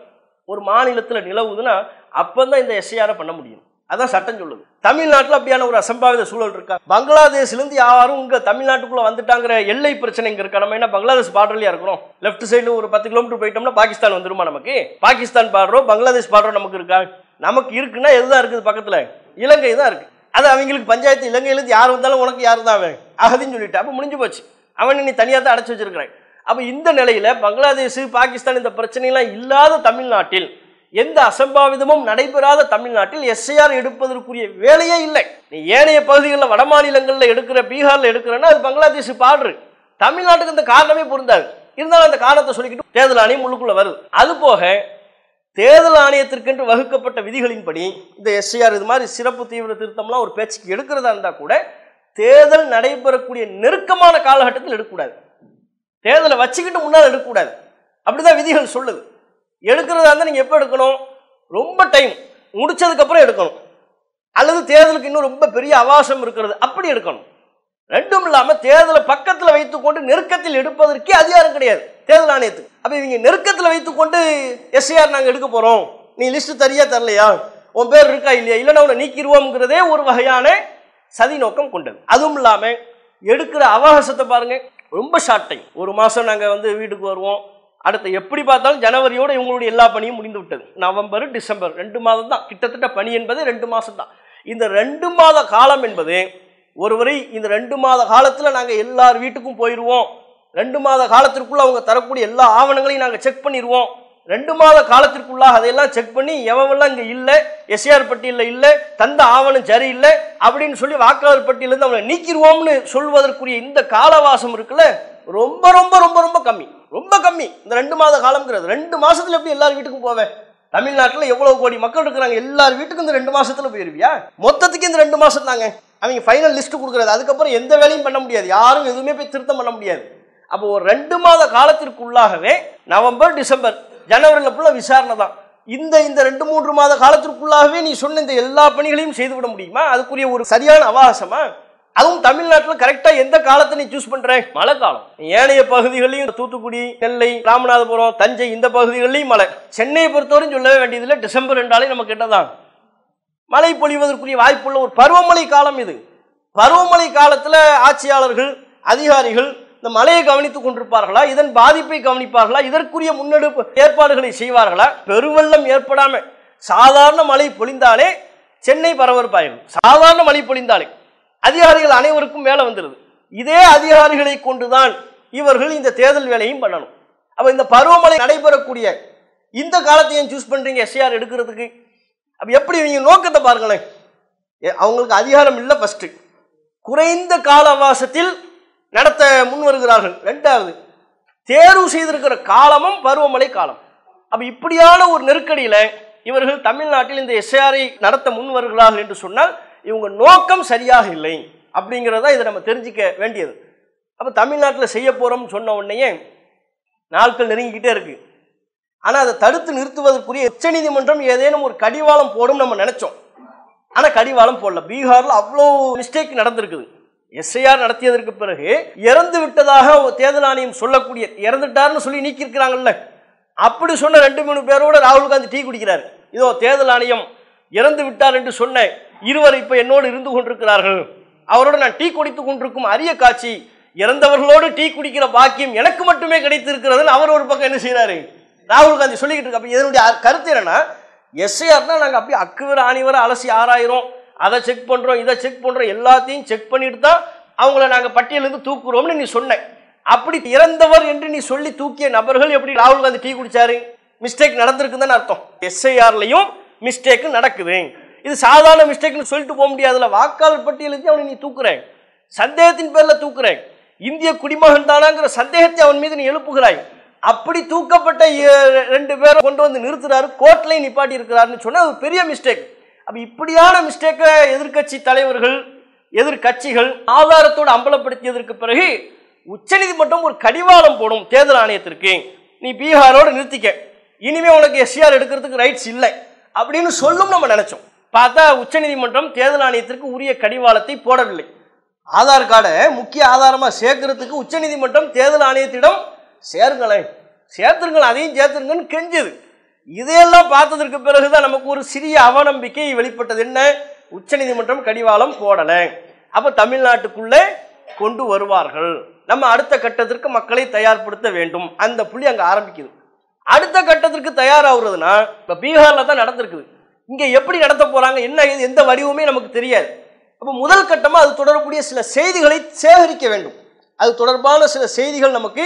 A: ஒரு மாநிலத்தில் நிலவுதுன்னா அப்பதான் இந்த எஸ்ஐஆரை பண்ண முடியும். அதான் சட்டம் சொல்லுது. தமிழ்நாட்டில் அப்படியான ஒரு அசம்பாவித சூழல் இருக்கா? பங்களாதேஷ்லேருந்து யாரும் இங்கே தமிழ்நாட்டுக்குள்ளே வந்துட்டாங்கிற எல்லை பிரச்சனை இங்கே இருக்கா? நம்ம என்ன பங்களாதேஷ் பார்டர்லையா இருக்கிறோம்? லெஃப்ட் சைடு ஒரு 10 கிலோமீட்டர் போயிட்டோம்னா பாகிஸ்தான் வந்துருமா? நமக்கு பாகிஸ்தான் பார்டரோ பங்களாதேஷ் பார்டரோ நமக்கு இருக்கா? நமக்கு இருக்குன்னா எதுதான் இருக்குது? பக்கத்தில் இலங்கை தான் இருக்குது. அது அவங்களுக்கு பஞ்சாயத்து, இலங்கையிலேருந்து யார் வந்தாலும் உனக்கு யார் தான் அவன் அகதின்னு சொல்லிட்டு அப்போ முடிஞ்சு போச்சு. அவனை நீ தனியாக தான் அடைச்சி வச்சிருக்கிறேன். அப்போ இந்த நிலையில் பங்களாதேஷ் பாகிஸ்தான் இந்த பிரச்சனைலாம் இல்லாத தமிழ்நாட்டில், எந்த அசம்பாவிதமும் நடைபெறாத தமிழ்நாட்டில் எஸ்ஐஆர் எடுப்பதற்குரிய வேலையே இல்லை. நீ ஏனைய பகுதிகளில் வட மாநிலங்களில் எடுக்கிற, பீகாரில் எடுக்கிறன்னா அது பங்களாதேஷ் பாடுறு. தமிழ்நாட்டுக்கு இந்த காரணமே பொருந்தாது. இருந்தாலும் அந்த காரணத்தை சொல்லிக்கிட்டு தேர்தல் ஆணையம் உள்ளுக்குள்ள வருது. அதுபோக தேர்தல் ஆணையத்திற்கென்று வகுக்கப்பட்ட விதிகளின்படி இந்த எஸ்ஐஆர் இது மாதிரி சிறப்பு தீவிர திருத்தம்லாம் ஒரு பேச்சுக்கு எடுக்கிறதா இருந்தால் கூட தேர்தல் நடைபெறக்கூடிய நெருக்கமான காலகட்டத்தில் எடுக்கக்கூடாது, தேர்தலை வச்சுக்கிட்டு முன்னால் எடுக்கக்கூடாது. அப்படிதான் விதிகள் சொல்லுது. எடுக்கிறதா இருந்தால் நீங்கள் எப்போ எடுக்கணும்? ரொம்ப டைம் முடிச்சதுக்கப்புறம் எடுக்கணும், அல்லது தேர்தலுக்கு இன்னும் ரொம்ப பெரிய அவகாசம் இருக்கிறது அப்படி எடுக்கணும். ரெண்டும் இல்லாமல் தேர்தலை பக்கத்தில் வைத்துக்கொண்டு நெருக்கத்தில் எடுப்பதற்கே அதிகாரம் கிடையாது தேர்தல் ஆணையத்துக்கு. அப்போ இவங்க நெருக்கத்தில் வைத்துக்கொண்டு எஸ்ஐஆர் நாங்கள் எடுக்க போகிறோம், நீ லிஸ்ட்டு தரியா தரலையா, உன் பேர் இருக்கா இல்லையா, இல்லைன்னா உன்னை நீக்கிடுவோம்ங்கிறதே ஒரு வகையான சதி நோக்கம் கொண்டது. அதுவும் இல்லாமல் எடுக்கிற அவகாசத்தை பாருங்கள், ரொம்ப ஷார்ட் டைம். ஒரு மாதம் நாங்கள் வீட்டுக்கு வருவோம், அடுத்த எப்படி பார்த்தாலும் ஜனவரியோட இவங்களுடைய எல்லா பணியும் முடிந்து விட்டது. நவம்பர் டிசம்பர் 2 மாதம் தான் கிட்டத்தட்ட பணி என்பது 2 மாதம் தான். இந்த 2 மாத காலம் என்பது ஒருவரை இந்த 2 மாத காலத்தில் நாங்கள் எல்லார் வீட்டுக்கும் போயிடுவோம், 2 மாத காலத்திற்குள்ள அவங்க தரக்கூடிய எல்லா ஆவணங்களையும் நாங்கள் செக் பண்ணிடுவோம், 2 மாத காலத்திற்குள்ளாக அதையெல்லாம் செக் பண்ணி எவெல்லாம் இங்கே இல்லை, எஸ்ஐஆர் பட்டியலில் இல்லை, தந்த ஆவணம் சரியில்லை அப்படின்னு சொல்லி வாக்காளர் பட்டியலேருந்து அவங்களை நீக்கிடுவோம்னு சொல்வதற்குரிய இந்த காலவாசம் இருக்குல்ல, ரொம்ப ரொம்ப ரொம்ப ரொம்ப கம்மி, ரொம்ப கம்மி. இந்த 2 மாத காலம்ங்கிறது 2 மாசத்துல எப்படி எல்லார் வீட்டுக்கும் போவேன்? தமிழ்நாட்டில் எவ்வளவு கோடி மக்கள் இருக்கிறாங்க, எல்லார் வீட்டுக்கும் இந்த 2 மாசத்துல போயிருவியா? மொத்தத்துக்கு இந்த 2 மாசம் தாங்க அவங்க ஃபைனல் லிஸ்ட் கொடுக்குறது. அதுக்கப்புறம் எந்த வேலையும் பண்ண முடியாது, யாரும் எதுவுமே போய் திருத்தம் பண்ண முடியாது. அப்போ ஒரு 2 மாத காலத்திற்குள்ளாகவே நவம்பர் டிசம்பர் ஜனவரியில் ஃபுல்லாக விசாரணை தான். இந்த 2-3 மாத காலத்திற்குள்ளாகவே நீ சொன்ன இந்த எல்லா பணிகளையும் செய்துவிட முடியுமா? அதுக்குரிய ஒரு சரியான அவகாசமா? அதுவும் தமிழ்நாட்டில் கரெக்டாக எந்த காலத்தை நீ சூஸ் பண்ற? மழை காலம். ஏனைய பகுதிகளையும் தூத்துக்குடி, நெல்லை, ராமநாதபுரம், தஞ்சை இந்த பகுதிகளிலையும் மழை. சென்னையை பொறுத்தவரையும் சொல்லவே வேண்டியதில்லை, டிசம்பர் 2 நம்ம கிட்டதான் மழை பொழிவதற்குரிய வாய்ப்புள்ள ஒரு பருவமழை காலம் இது. பருவமழை காலத்தில் ஆட்சியாளர்கள், அதிகாரிகள் இந்த மழையை கவனித்துக் கொண்டிருப்பார்களா? இதன் பாதிப்பை கவனிப்பார்களா? இதற்குரிய முன்னெடுப்பு ஏற்பாடுகளை செய்வார்களா? பெருவெள்ளம் ஏற்படாம சாதாரண மழை பொழிந்தாலே சென்னை பரபரப்பாயிடும். சாதாரண மழை பொழிந்தாலே அதிகாரிகள் அனைவருக்கும் வேலை வந்துடுது. இதே அதிகாரிகளை கொண்டுதான் இவர்கள் இந்த தேர்தல் வேலையும் பண்ணணும். அப்ப இந்த பருவமழை நடைபெறக்கூடிய இந்த காலத்தையும் சூஸ் பண்றீங்க எஸ்ஐஆர் எடுக்கிறதுக்கு. அப்போ எப்படி நீங்கள் நோக்கத்தை பாருங்களேன். அவங்களுக்கு அதிகாரம் இல்லை ஃபஸ்ட்டு, குறைந்த கால அவகாசத்தில் நடத்த முன் வருகிறார்கள். ரெண்டாவது, தேர்வு செய்திருக்கிற காலமும் பருவமழை காலம். அப்போ இப்படியான ஒரு நெருக்கடியில் இவர்கள் தமிழ்நாட்டில் இந்த எஸ்ஐஆரை நடத்த முன் வருகிறார்கள் என்று சொன்னால் இவங்க நோக்கம் சரியாக இல்லை அப்படிங்கிறதா இதை நம்ம தெரிஞ்சிக்க வேண்டியது. அப்போ தமிழ்நாட்டில் செய்ய போகிறோம்னு சொன்ன உடனேயே நாட்கள் நெருங்கிக்கிட்டே இருக்கு. ஆனால் அதை தடுத்து நிறுத்துவதற்குரிய உச்சநீதிமன்றம் ஏதேனும் ஒரு கடிவாளம் போடும் நம்ம நினைச்சோம். ஆனால் கடிவாளம் போடல. பீகாரில் அவ்வளோ மிஸ்டேக் நடந்திருக்குது. எஸ்ஐஆர் நடத்தியதற்கு பிறகு இறந்து விட்டதாக தேர்தல் ஆணையம் சொல்லக்கூடிய, இறந்துட்டார்னு சொல்லி நீக்கியிருக்கிறாங்கல்ல, அப்படி சொன்ன 2-3 பேரோட ராகுல் காந்தி டீ குடிக்கிறார். இதோ தேர்தல் ஆணையம் இறந்து விட்டார் என்று சொன்ன இருவர் இப்போ என்னோடு இருந்து கொண்டிருக்கிறார்கள், அவரோடு நான் டீ குடித்து கொண்டிருக்கும் அரிய காட்சி, இறந்தவர்களோடு டீ குடிக்கிற பாக்கியம் எனக்கு மட்டுமே கிடைத்திருக்கிறதுன்னு அவர் ஒரு பக்கம் என்ன செய்யறாரு, ராகுல் காந்தி சொல்லிக்கிட்டு இருக்கு. அப்போ இதனுடைய கருத்து என்னன்னா, எஸ்ஐஆர்னா நாங்கள் அப்படியே அக்குவர ஆணிவர அலசி ஆராயிரோம், அதை செக் பண்ணுறோம், இதை செக் பண்ணுறோம், எல்லாத்தையும் செக் பண்ணிட்டு தான் அவங்கள நாங்கள் பட்டியலிருந்து தூக்குறோம்னு நீ சொன்ன. அப்படி இறந்தவர் என்று நீ சொல்லி தூக்கிய நபர்கள் எப்படி ராகுல் காந்தி டீ குடிச்சாரு? மிஸ்டேக் நடந்திருக்குன்னு அர்த்தம். எஸ்ஐஆர்லையும் மிஸ்டேக் நடக்குது. இது சாதாரண மிஸ்டேக்னு சொல்லிட்டு போக முடியாதுல்ல. வாக்காளர் பட்டியலுக்கு அவனை நீ தூக்குறேன், சந்தேகத்தின் பேரில் தூக்குறேன், இந்திய குடிமகன் தானாங்கிற சந்தேகத்தை அவன் மீது நீ எழுப்புகிறாய். அப்படி தூக்கப்பட்ட 2 பேரை கொண்டு வந்து நிறுத்துறாரு, கோர்ட்லையும் நிப்பாட்டி இருக்கிறாருன்னு சொன்னா அது பெரிய மிஸ்டேக். அப்ப இப்படியான மிஸ்டேக்கை எதிர்கட்சி தலைவர்கள், எதிர்கட்சிகள் ஆதாரத்தோடு அம்பலப்படுத்தியதற்கு பிறகு உச்சநீதிமன்றம் ஒரு கடிவாளம் போடும் தேர்தல் ஆணையத்திற்கு, நீ பீகாரோடு நிறுத்திக்க, இனிமே உனக்கு எஸ்ஐஆர் எடுக்கிறதுக்கு ரைட்ஸ் இல்லை அப்படின்னு சொல்லும் நம்ம நினைச்சோம். பார்த்தா உச்சநீதிமன்றம் தேர்தல் ஆணையத்திற்கு உரிய கடிவாளத்தை போடவில்லை. ஆதார் கார்டை முக்கிய ஆதாரமா சேர்க்கறதுக்கு உச்சநீதிமன்றம் தேர்தல் ஆணையத்திடம் சேர்த்துருங்கள், அதையும் சேர்த்துருங்கன்னு கெஞ்சுது. இதையெல்லாம் பார்த்ததற்கு பிறகுதான் நமக்கு ஒரு சிறிய அவநம்பிக்கை வெளிப்பட்டது. என்ன, உச்சநீதிமன்றம் கடிவாளம் போடலை, அப்ப தமிழ்நாட்டுக்குள்ளே கொண்டு வருவார்கள், நம்ம அடுத்த கட்டத்திற்கு மக்களை தயார்படுத்த வேண்டும். அந்த புள்ளி அங்க ஆரம்பிக்குது. அடுத்த கட்டத்திற்கு தயாராகுறதுனா இப்ப பீகார்ல தான் நடந்திருக்குது. இங்க எப்படி நடத்த போறாங்க, என்ன எந்த வடிவமே நமக்கு தெரியாது. அப்ப முதல் கட்டமா அது தொடர்புடைய சில செய்திகளை சேகரிக்க வேண்டும். அது தொடர்பான சில செய்திகள் நமக்கு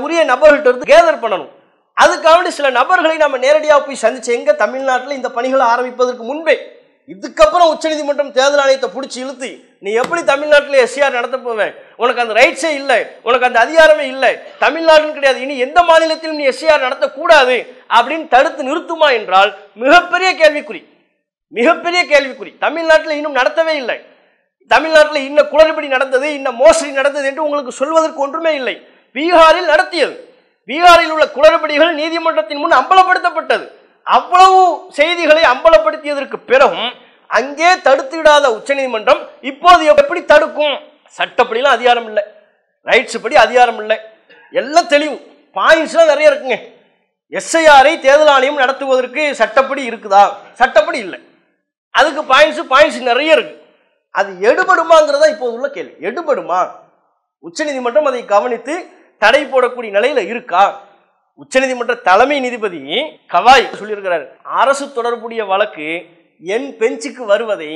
A: உரிய நபர்கள்ட்ட இருந்து கேதர் பண்ணணும். அதுக்காக சில நபர்களை நம்ம நேரடியாக போய் சந்திச்சு, எங்க தமிழ்நாட்டில் இந்த பணிகளை ஆரம்பிப்பதற்கு முன்பே, இதுக்கப்புறம் உச்சநீதிமன்றம் தேர்தல் ஆணையத்தை பிடிச்சி இழுத்து நீ எப்படி தமிழ்நாட்டில் எஸ்ஐஆர் நடத்த போவேன், உனக்கு அந்த ரைட்ஸே இல்லை, உனக்கு அந்த அதிகாரமே இல்லை, தமிழ்நாடுன்னு கிடையாது, இனி எந்த மாநிலத்திலும் நீ எஸ்ஐஆர் நடத்தக்கூடாது அப்படின்னு தடுத்து நிறுத்துமா என்றால் மிகப்பெரிய கேள்விக்குறி, மிகப்பெரிய கேள்விக்குறி. தமிழ்நாட்டில் இன்னும் நடத்தவே இல்லை. தமிழ்நாட்டில் இன்ன குளறுபடி நடந்தது, இன்ன மோசடி நடந்தது என்று உங்களுக்கு சொல்வதற்கு ஒன்றுமே இல்லை. பீகாரில் நடத்தியது, பீகாரில் உள்ள குளறுபடிகள் நீதிமன்றத்தின் முன் அம்பலப்படுத்தப்பட்டது. அவ்வளவு செய்திகளை அம்பலப்படுத்தியதற்கு பிறகும் அங்கே தடுத்து விடாத உச்சநீதிமன்றம் இப்போது எப்படி தடுக்கும்? சட்டப்படிலாம் அதிகாரம் இல்லை, ரைட்ஸ் படி அதிகாரம் இல்லை, எல்லாம் தெளிவு. பாயிண்ட்ஸ்லாம் நிறைய இருக்குங்க. எஸ்ஐஆரை தேர்தல் ஆணையம் நடத்துவதற்கு சட்டப்படி இருக்குதா? சட்டப்படி இல்லை. அதுக்கு பாயிண்ட்ஸ் நிறைய இருக்கு. அது எடுபடுமாங்கிறதா இப்போது உள்ள கேள்வி. எடுபடுமா? உச்சநீதிமன்றம் அதை கவனித்து தடை போடக்கூடிய நிலையில இருக்கா? உச்சநீதிமன்ற தலைமை நீதிபதி கவாய் சொல்லியிருக்கிறார், அரசு தொடர்புடைய வழக்கு என் பெஞ்சுக்கு வருவதை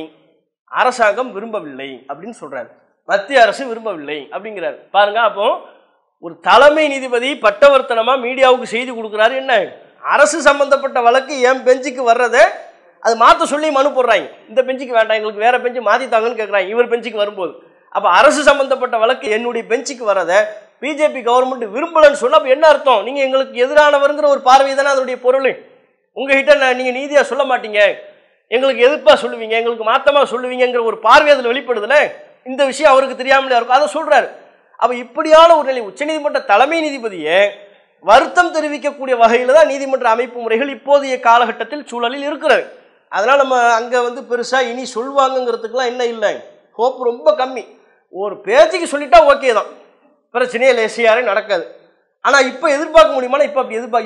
A: அரசாங்கம் விரும்பவில்லை அப்படின்னு சொல்றாரு, மத்திய அரசு விரும்பவில்லை அப்படிங்கிறார். பாருங்க, அப்போ ஒரு தலைமை நீதிபதி பட்டவர்த்தனமா மீடியாவுக்கு செய்தி கொடுக்குறாரு. என்ன, அரசு சம்பந்தப்பட்ட வழக்கு என் பெஞ்சுக்கு வர்றதை அது மாற்ற சொல்லி மனு போடுறாங்க. இந்த பெஞ்சுக்கு வேண்டாம், எங்களுக்கு வேற பெஞ்சு மாத்தித்தாங்கன்னு கேட்குறாங்க இவர் பெஞ்சுக்கு வரும்போது. அப்போ அரசு சம்பந்தப்பட்ட வழக்கு என்னுடைய பெஞ்சுக்கு வரதை பிஜேபி கவர்மெண்ட் விரும்பலன்னு சொன்னா என்ன அர்த்தம்? நீங்க எங்களுக்கு எதிரானவருங்கிற ஒரு பார்வை தானே அதனுடைய பொருள். உங்ககிட்ட நீங்க நீதியா சொல்ல மாட்டீங்க, எங்களுக்கு எதிர்ப்பா சொல்லுவீங்க, எங்களுக்கு மாத்தமா சொல்லுவீங்கிற ஒரு பார்வை அதில் வெளிப்படுதுல. இந்த விஷயம் அவருக்கு தெரியாமலே இருக்கும், அதை சொல்றாரு. அப்ப இப்படியான ஒரு நிலை உச்சநீதிமன்ற தலைமை நீதிபதியை வருத்தம் தெரிவிக்கக்கூடிய வகையில தான் நீதிமன்ற அமைப்பு முறைகள் இப்போதைய காலகட்டத்தில் சூழலில் இருக்கிறது. அதனால நம்ம அங்க பெருசா இனி சொல்வாங்கிறதுக்குலாம் என்ன இல்லை, ஹோப் ரொம்ப கம்மி. ஒரு பேச்சுக்கு சொல்லிட்டா ஓகே தான், பிரச்சனையே இல்லை, எஸ்ஐஆரே நடக்காது. ஆனால் இப்போ எதிர்பார்க்க முடியுமானா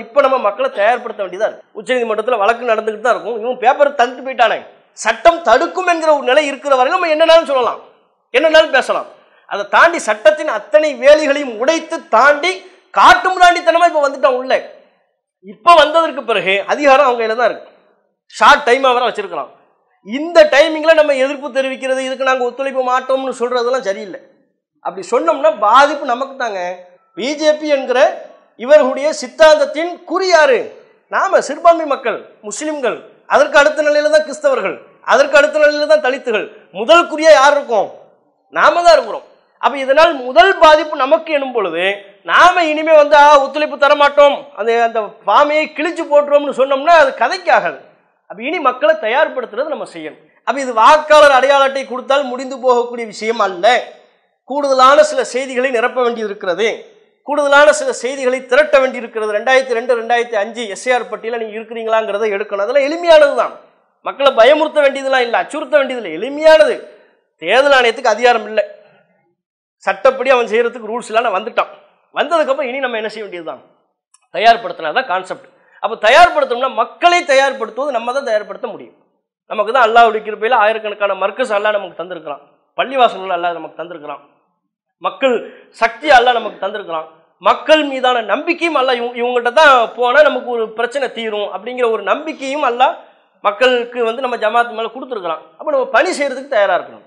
A: இப்போ நம்ம மக்களை தயார்படுத்த வேண்டியதாக இருக்கு. உச்சநீதிமன்றத்தில் வழக்கு நடந்துக்கிட்டு தான் இருக்கும். இவன் பேப்பர் தந்துட்டு போயிட்டானே, சட்டம் தடுக்கும் என்கிற ஒரு நிலை இருக்கிற வரைக்கும் நம்ம என்னன்னாலும் சொல்லலாம், என்னன்னாலும் பேசலாம். அதை தாண்டி சட்டத்தின் அத்தனை வேலிகளையும் உடைத்து தாண்டி காட்டு முன்னாடித்தனமா இப்போ வந்துட்டோம் உள்ள. இப்போ வந்ததற்கு பிறகு அதிகாரம் அவங்க கையில தான் இருக்கு. ஷார்ட் டைமாக வர வச்சிருக்கலாம். இந்த டைமிங்கில் நம்ம எதிர்ப்பு தெரிவிக்கிறது, இதுக்கு நாங்கள் ஒத்துழைப்பு மாட்டோம்னு சொல்றதெல்லாம் சரியில்லை. அப்படி சொன்னோம்னா பாதிப்பு நமக்கு தாங்க. பிஜேபி என்கிற இவர்களுடைய சித்தாந்தத்தின் குறியாரு நாம சிறுபான்மை மக்கள், முஸ்லிம்கள், அதற்கு அடுத்த நிலையில தான் கிறிஸ்தவர்கள், அதற்கு அடுத்த நிலையில தான் தலித்துகள். முதல் குறியா யார் இருக்கும்? நாம தான் இருக்கிறோம். அப்ப இதனால் முதல் பாதிப்பு நமக்கு எனும் பொழுது நாம இனிமே வந்து ஒத்துழைப்பு தரமாட்டோம், அந்த ஃபார்மையை கிழிச்சு போட்டுருவோம்னு சொன்னோம்னா அது கதைக்காகாது. அப்ப இனி மக்களை தயார்படுத்துறது நம்ம செய்யணும். அப்ப இது வாக்காளர் அடையாள அட்டை கொடுத்தால் முடிந்து போகக்கூடிய விஷயம் அல்ல. கூடுதலான சில செய்திகளை நிரப்ப வேண்டி இருக்கிறது, கூடுதலான சில செய்திகளை திரட்ட வேண்டி இருக்கிறது. 2002 2005 எஸ்ஏஆர் பட்டியல நீங்க இருக்கிறீங்களாங்கிறத எடுக்கணும். அதெல்லாம் எளிமையானது தான், மக்களை பயமுறுத்த வேண்டியதெல்லாம் இல்லை, அச்சுறுத்த வேண்டியதில்லை, எளிமையானது. தேர்தல் ஆணையத்துக்கு அதிகாரம் இல்லை, சட்டப்படி அவன் செய்யறதுக்கு ரூல்ஸ் எல்லாம் வந்துட்டான். வந்ததுக்கப்புறம் இனி நம்ம என்ன செய்ய வேண்டியதுதான், தயார்படுத்தினாதான் கான்செப்ட். அப்போ தயார்படுத்தணும்னா மக்களை தயார்படுத்துவது நம்ம தான் தயார்படுத்த முடியும். நமக்கு தான் அல்லாஹ்வுடைய கிருபையில ஆயிரக்கணக்கான மர்க்கஸ் அல்லாஹ் நமக்கு தந்திருக்கிறான், பள்ளிவாசல்கள் அல்லாஹ் நமக்கு தந்திருக்கிறான், மக்கள் சக்தி அல்லாஹ் நமக்கு தந்திருக்கிறான், மக்கள் மீதான நம்பிக்கையும் அல்லாஹ் இவங்ககிட்ட தான் போனால் நமக்கு ஒரு பிரச்சனை தீரும் அப்படிங்கிற ஒரு நம்பிக்கையும் அல்லாஹ் மக்களுக்கு வந்து நம்ம ஜமாத் மேலே கொடுத்துருக்குறான். அப்போ நம்ம பணி செய்யறதுக்கு தயாராக இருக்கணும்.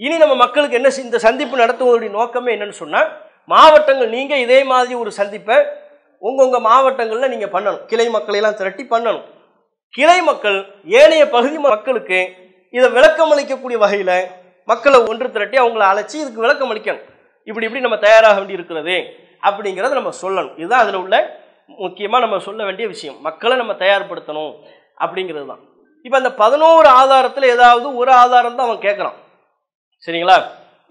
A: இனி நம்ம மக்களுக்கு என்ன இந்த சந்திப்பு நடத்துவதோடைய நோக்கமே என்னன்னு சொன்னால், மாவட்டங்கள் நீங்கள் இதே மாதிரி ஒரு சந்திப்பை உங்கள் மாவட்டங்களில் நீங்கள் பண்ணணும், கிளை மக்களையெல்லாம் திரட்டி பண்ணணும். கிளை மக்கள் ஏனைய பகுதி மக்களுக்கு இதை விளக்கம் அளிக்கக்கூடிய வகையில் மக்களை ஒன்று திரட்டி அவங்கள அழைச்சி இதுக்கு விளக்கம் அளிக்கணும். இப்படி நம்ம தயாராக வேண்டி இருக்கிறது அப்படிங்கிறத நம்ம சொல்லணும். இதுதான் அதில் உள்ள முக்கியமாக நம்ம சொல்ல வேண்டிய விஷயம், மக்களை நம்ம தயார்படுத்தணும் அப்படிங்கிறது தான். இப்போ அந்த 11 ஆதாரத்தில் ஏதாவது ஒரு ஆதாரம் தான் அவன் கேட்குறான், சரிங்களா?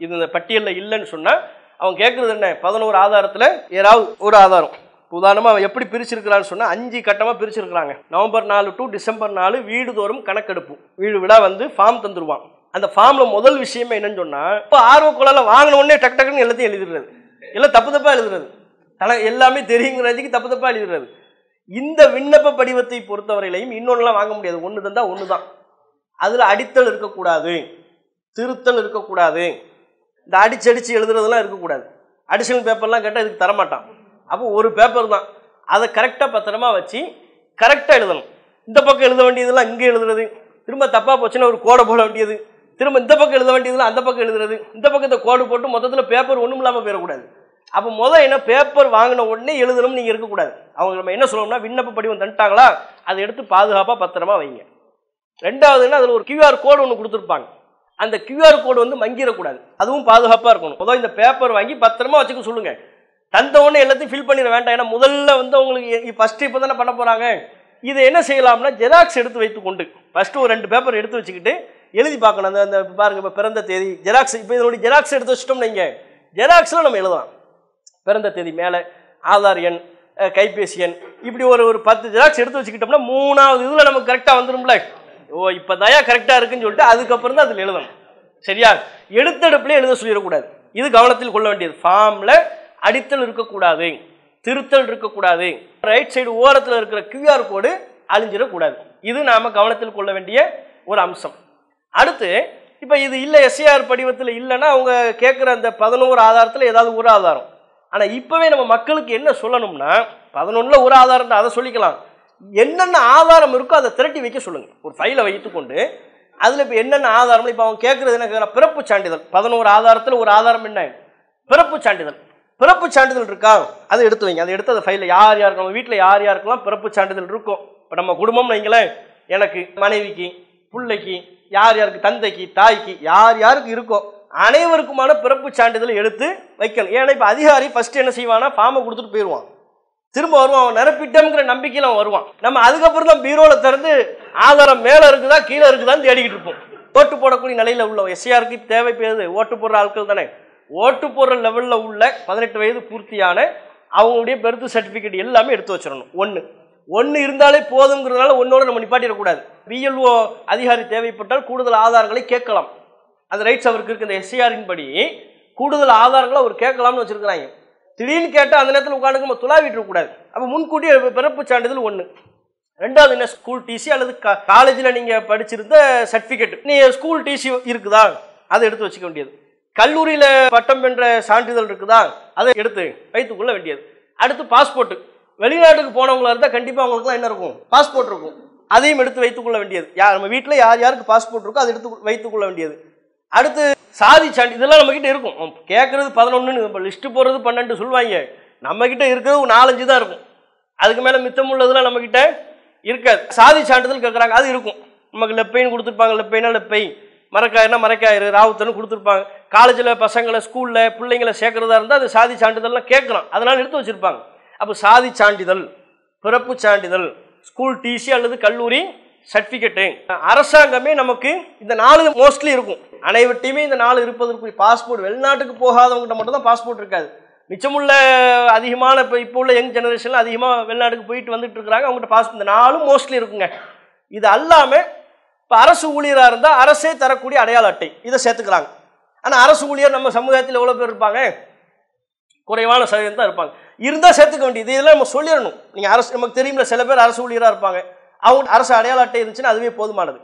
A: இது இந்த பட்டியலில் இல்லைன்னு சொன்னால் அவன் கேட்குறது என்ன, 11 ஆதாரத்தில் ஏதாவது ஒரு ஆதாரம். உதாரணமாக அவன் எப்படி பிரிச்சிருக்கிறான்னு சொன்னால் 5 கட்டமாக பிரிச்சிருக்கிறாங்க. நவம்பர் 4 டு டிசம்பர் 4 வீடுதோறும் கணக்கெடுப்பு, வீடு விழா வந்து ஃபார்ம் தந்துடுவான். அந்த ஃபார்மில் முதல் விஷயமே என்னன்னு சொன்னால், இப்போ ஆர்வக்குள்ளால் வாங்கின உடனே டக்கு டக்குன்னு எல்லாத்தையும் எழுதிடுறது, எல்லாம் தப்பு தப்பாக எழுதுறது, எல்லாமே தெரியுங்கிறதுக்கு தப்பு தப்பாக எழுதுறது. இந்த விண்ணப்ப படிவத்தை பொறுத்தவரையிலையும் இன்னொன்றுலாம் வாங்க முடியாது, ஒன்று தந்தால் ஒன்று தான். அதில் அடித்தல் இருக்கக்கூடாது, திருத்தல் இருக்கக்கூடாது, இந்த அடிச்சடிச்சு எழுதுறதுலாம் இருக்கக்கூடாது. அடிஷனல் பேப்பர்லாம் கேட்டால் இதுக்கு தரமாட்டான். அப்போ ஒரு பேப்பர் தான், அதை கரெக்டாக பத்திரமா வச்சு கரெக்டாக எழுதணும். இந்த பக்கம் எழுத வேண்டியதெல்லாம் இங்கே எழுதுறது, திரும்ப தப்பாக போச்சுன்னா ஒரு கோடை போட வேண்டியது, திரும்ப இந்த பக்கம் எழுத வேண்டியதெல்லாம் அந்த பக்கம் எழுதுறது, இந்த பக்கத்தை கோடு போட்டு மொத்தத்தில் பேப்பர் ஒன்றும் இல்லாமல் போயிடக்கூடாது. அப்போ என்ன, பேப்பர் வாங்கின உடனே எழுதணும்னு நீங்கள் இருக்கக்கூடாது. அவங்க நம்ம என்ன சொல்லணும்னா, விண்ணப்ப படிவம் தந்துட்டாங்களா அதை எடுத்து பாதுகாப்பாக பத்திரமா வைங்க. ரெண்டாவதுன்னா அதில் ஒரு QR கோடு ஒன்று கொடுத்துருப்பாங்க, அந்த QR கோடு வந்து மங்கிடக்கூடாது, அதுவும் பாதுகாப்பாக இருக்கணும். முதல் இந்த பேப்பர் வாங்கி பத்திரமா வச்சுக்க சொல்லுங்க, தந்த உடனே எல்லாத்தையும் ஃபில் பண்ணிட வேண்டாம். ஏன்னா முதல்ல வந்து உங்களுக்கு ஃபஸ்ட்டு இப்போ தானே பண்ண போகிறாங்க. இதை என்ன செய்யலாம்னா, ஜெராக்ஸ் எடுத்து வைத்துக்கொண்டு ஃபஸ்ட்டு ஒரு 2 பேப்பர் எடுத்து வச்சுக்கிட்டு எழுதி பார்க்கணும். அந்த பாருங்க, இப்போ பிறந்த தேதி ஜெராக்ஸ், இப்போ இதனுடைய ஜெராக்ஸ் எடுத்து வச்சுட்டோம்னு வைங்க, ஜெராக்ஸில் நம்ம எழுதலாம், பிறந்த தேதி மேலே ஆதார் எண், கைபேசி எண், இப்படி ஒரு 10 ஜெராக்ஸ் எடுத்து வச்சுக்கிட்டோம்னா 3வது இதில் நமக்கு கரெக்டாக வந்துடும்ல. ஓ இப்போ தயா கரெக்டாக இருக்குன்னு சொல்லிட்டு அதுக்கப்புறம் தான் அதில் எழுதணும், சரியா? எடுத்தெடுப்புலேயே எழுத சொல்லிடக்கூடாது, இது கவனத்தில் கொள்ள வேண்டியது. ஃபார்மில் அடித்தல் இருக்கக்கூடாது, திருத்தல் இருக்கக்கூடாது, ரைட் சைடு ஓரத்தில் இருக்கிற QR கோடு அழிஞ்சிடக்கூடாது. இது நாம் கவனத்தில் கொள்ள வேண்டிய ஒரு அம்சம். அடுத்து இப்போ இது இல்லை, எஸ்ஏஆர் படிவத்தில் இல்லைன்னா அவங்க கேட்குற அந்த 11 ஆதாரத்தில் ஏதாவது ஒரு ஆதாரம். ஆனால் இப்போவே நம்ம மக்களுக்கு என்ன சொல்லணும்னா, 11ல் ஒரு ஆதாரம் தான், அதை சொல்லிக்கலாம். என்னென்ன ஆதாரம் இருக்கோ அதை திரட்டி வைக்க சொல்லுங்கள், ஒரு ஃபைலை வைத்துக்கொண்டு அதில் இப்போ என்னென்ன ஆதாரம். இப்போ அவங்க கேட்குறது என்ன கேட்குறா, பிறப்பு சான்றிதழ். 11 ஆதாரத்தில் ஒரு ஆதாரம் என்ன, பிறப்பு சான்றிதழ். பிறப்பு சான்றிதழ் இருக்கா, அதை எடுத்து வைங்க, அதை எடுத்து அந்த ஃபைலில் யார் யாருக்கு, நம்ம வீட்டில் யார் யாருக்கெல்லாம் பிறப்பு சான்றிதழ் இருக்கும். இப்போ நம்ம குடும்பம்னு வைங்களேன், எனக்கு, மனைவிக்கு, பிள்ளைக்கு, யார் யாருக்கு, தந்தைக்கு, தாய்க்கு, யார் யாருக்கு இருக்கோ அனைவருக்குமான பிறப்பு சான்றிதழை எடுத்து வைக்கணும். ஏன்னா இப்போ அதிகாரி ஃபஸ்ட்டு என்ன செய்வானா, ஃபார்மை கொடுத்துட்டு போயிடுவான், திரும்ப வருவான், அவன் நிரப்பிட்டோங்கிற நம்பிக்கையில் அவன் வருவான். நம்ம அதுக்கப்புறம் தான் பீரோவில் திறந்து ஆதாரம் மேலே இருக்குதா கீழே இருக்குதான்னு தேடிக்கிட்டு இருப்போம். ஓட்டு போடக்கூடிய நிலையில் உள்ள எஸ்ஏஆருக்கு தேவைப்படுது ஓட்டு போடுற ஆட்கள் தானே. ஓட்டு போடுற லெவலில் உள்ள 18 வயது பூர்த்தியான அவங்களுடைய பெர்த் சர்டிஃபிகேட் எல்லாமே எடுத்து வச்சிடணும். ஒன்று இருந்தாலே போதுங்கிறதுனால ஒன்னோட நம்ம நிப்பாட்டிடக்கூடாது. BLO அதிகாரி தேவைப்பட்டால் கூடுதல் ஆதாரங்களை கேட்கலாம், அந்த ரைட்ஸ் அவருக்கு இருக்கு. இந்த எஸ்ஏஆரின் படி கூடுதல் ஆதாரங்களை அவர் கேட்கலாம்னு வச்சிருக்கிறாங்க. திடீர்னு கேட்டால் அந்த நேரத்தில் உட்காந்து நம்ம துளாவிட்டு இருக்கக்கூடாது. அப்போ முன்கூட்டியே பிறப்பு சான்றிதழ் 1. ரெண்டாவது என்ன, ஸ்கூல் டிசி அல்லது காலேஜில் நீங்கள் படிச்சிருந்த சர்டிஃபிகேட், நீங்கள் ஸ்கூல் டிசி இருக்குதா அதை எடுத்து வச்சுக்க வேண்டியது. கல்லூரியில் பட்டம் பெற்ற சான்றிதழ் இருக்குதா அதை எடுத்து வைத்துக்கொள்ள வேண்டியது. அடுத்து பாஸ்போர்ட்டு, வெளிநாட்டுக்கு போனவங்களா இருந்தால் கண்டிப்பாக அவங்களுக்குலாம் என்ன இருக்கும், பாஸ்போர்ட் இருக்கும், அதையும் எடுத்து வைத்துக்கொள்ள வேண்டியது. நம்ம வீட்டில் யார் யாருக்கு பாஸ்போர்ட் இருக்கோ அதை எடுத்து வைத்துக்கொள்ள வேண்டியது. அடுத்து சாதி சான்று, இதெல்லாம் நம்மக்கிட்ட இருக்கும். கேட்குறது 11, இப்போ லிஸ்ட்டு போடுறது 12 சொல்லுவாங்க, நம்மக்கிட்ட இருக்கிறது 4-5 தான் இருக்கும். அதுக்கு மேலே மித்தம் உள்ளதெல்லாம் நம்மக்கிட்ட இருக்காது. சாதி சான்றிதழ் கேட்குறாங்க, அது இருக்கும். நமக்கு லெப்பைன்னு கொடுத்துருப்பாங்க, லெப்பைனா லெப்பை, மரக்காயினா மரக்காயிரு, ராவுத்தன்னு கொடுத்துருப்பாங்க. காலேஜில் பசங்களை ஸ்கூலில் பிள்ளைங்களை சேர்க்குறதா இருந்தால் அது சாதி சான்றிதழ்லாம் கேட்கலாம், அதனால் எடுத்து வச்சுருப்பாங்க. அப்போ சாதி சான்றிதழ், பிறப்பு சான்றிதழ், ஸ்கூல் டிசி அல்லது கல்லூரி சர்டிஃபிகேட்டு, அரசாங்கமே நமக்கு இந்த 4 மோஸ்ட்லி இருக்கும். அனைவர்ட்டையுமே இந்த 4 இருப்பதற்கு பாஸ்போர்ட். வெளிநாட்டுக்கு போகாதவங்ககிட்ட மட்டும் தான் பாஸ்போர்ட் இருக்காது. மிச்சமுள்ள அதிகமான இப்போ உள்ள யங் ஜெனரேஷனில் அதிகமாக வெளிநாட்டுக்கு போயிட்டு வந்துட்டு இருக்கிறாங்க, அவங்ககிட்ட பாஸ்போர்ட் இந்த 4 மோஸ்ட்லி இருக்குங்க. இது அல்லாமல் இப்போ அரசு ஊழியராக இருந்தால் அரசே தரக்கூடிய அடையாள அட்டை, இதை சேர்த்துக்கிறாங்க. ஆனால் அரசு ஊழியர் நம்ம சமுதாயத்தில் எவ்வளோ பேர் இருப்பாங்க? குறைவான சதவீதம் தான் இருப்பாங்க. இருந்தால் சேர்த்துக்க வேண்டியது, இதெல்லாம் நம்ம சொல்லிடணும். நீங்கள் அரசு, நமக்கு தெரியுமில்ல, சில பேர் அரசு ஊழியராக இருப்பாங்க, அவங்க அரசு அடையாள அட்டை இருந்துச்சுன்னா அதுவே போதுமானது.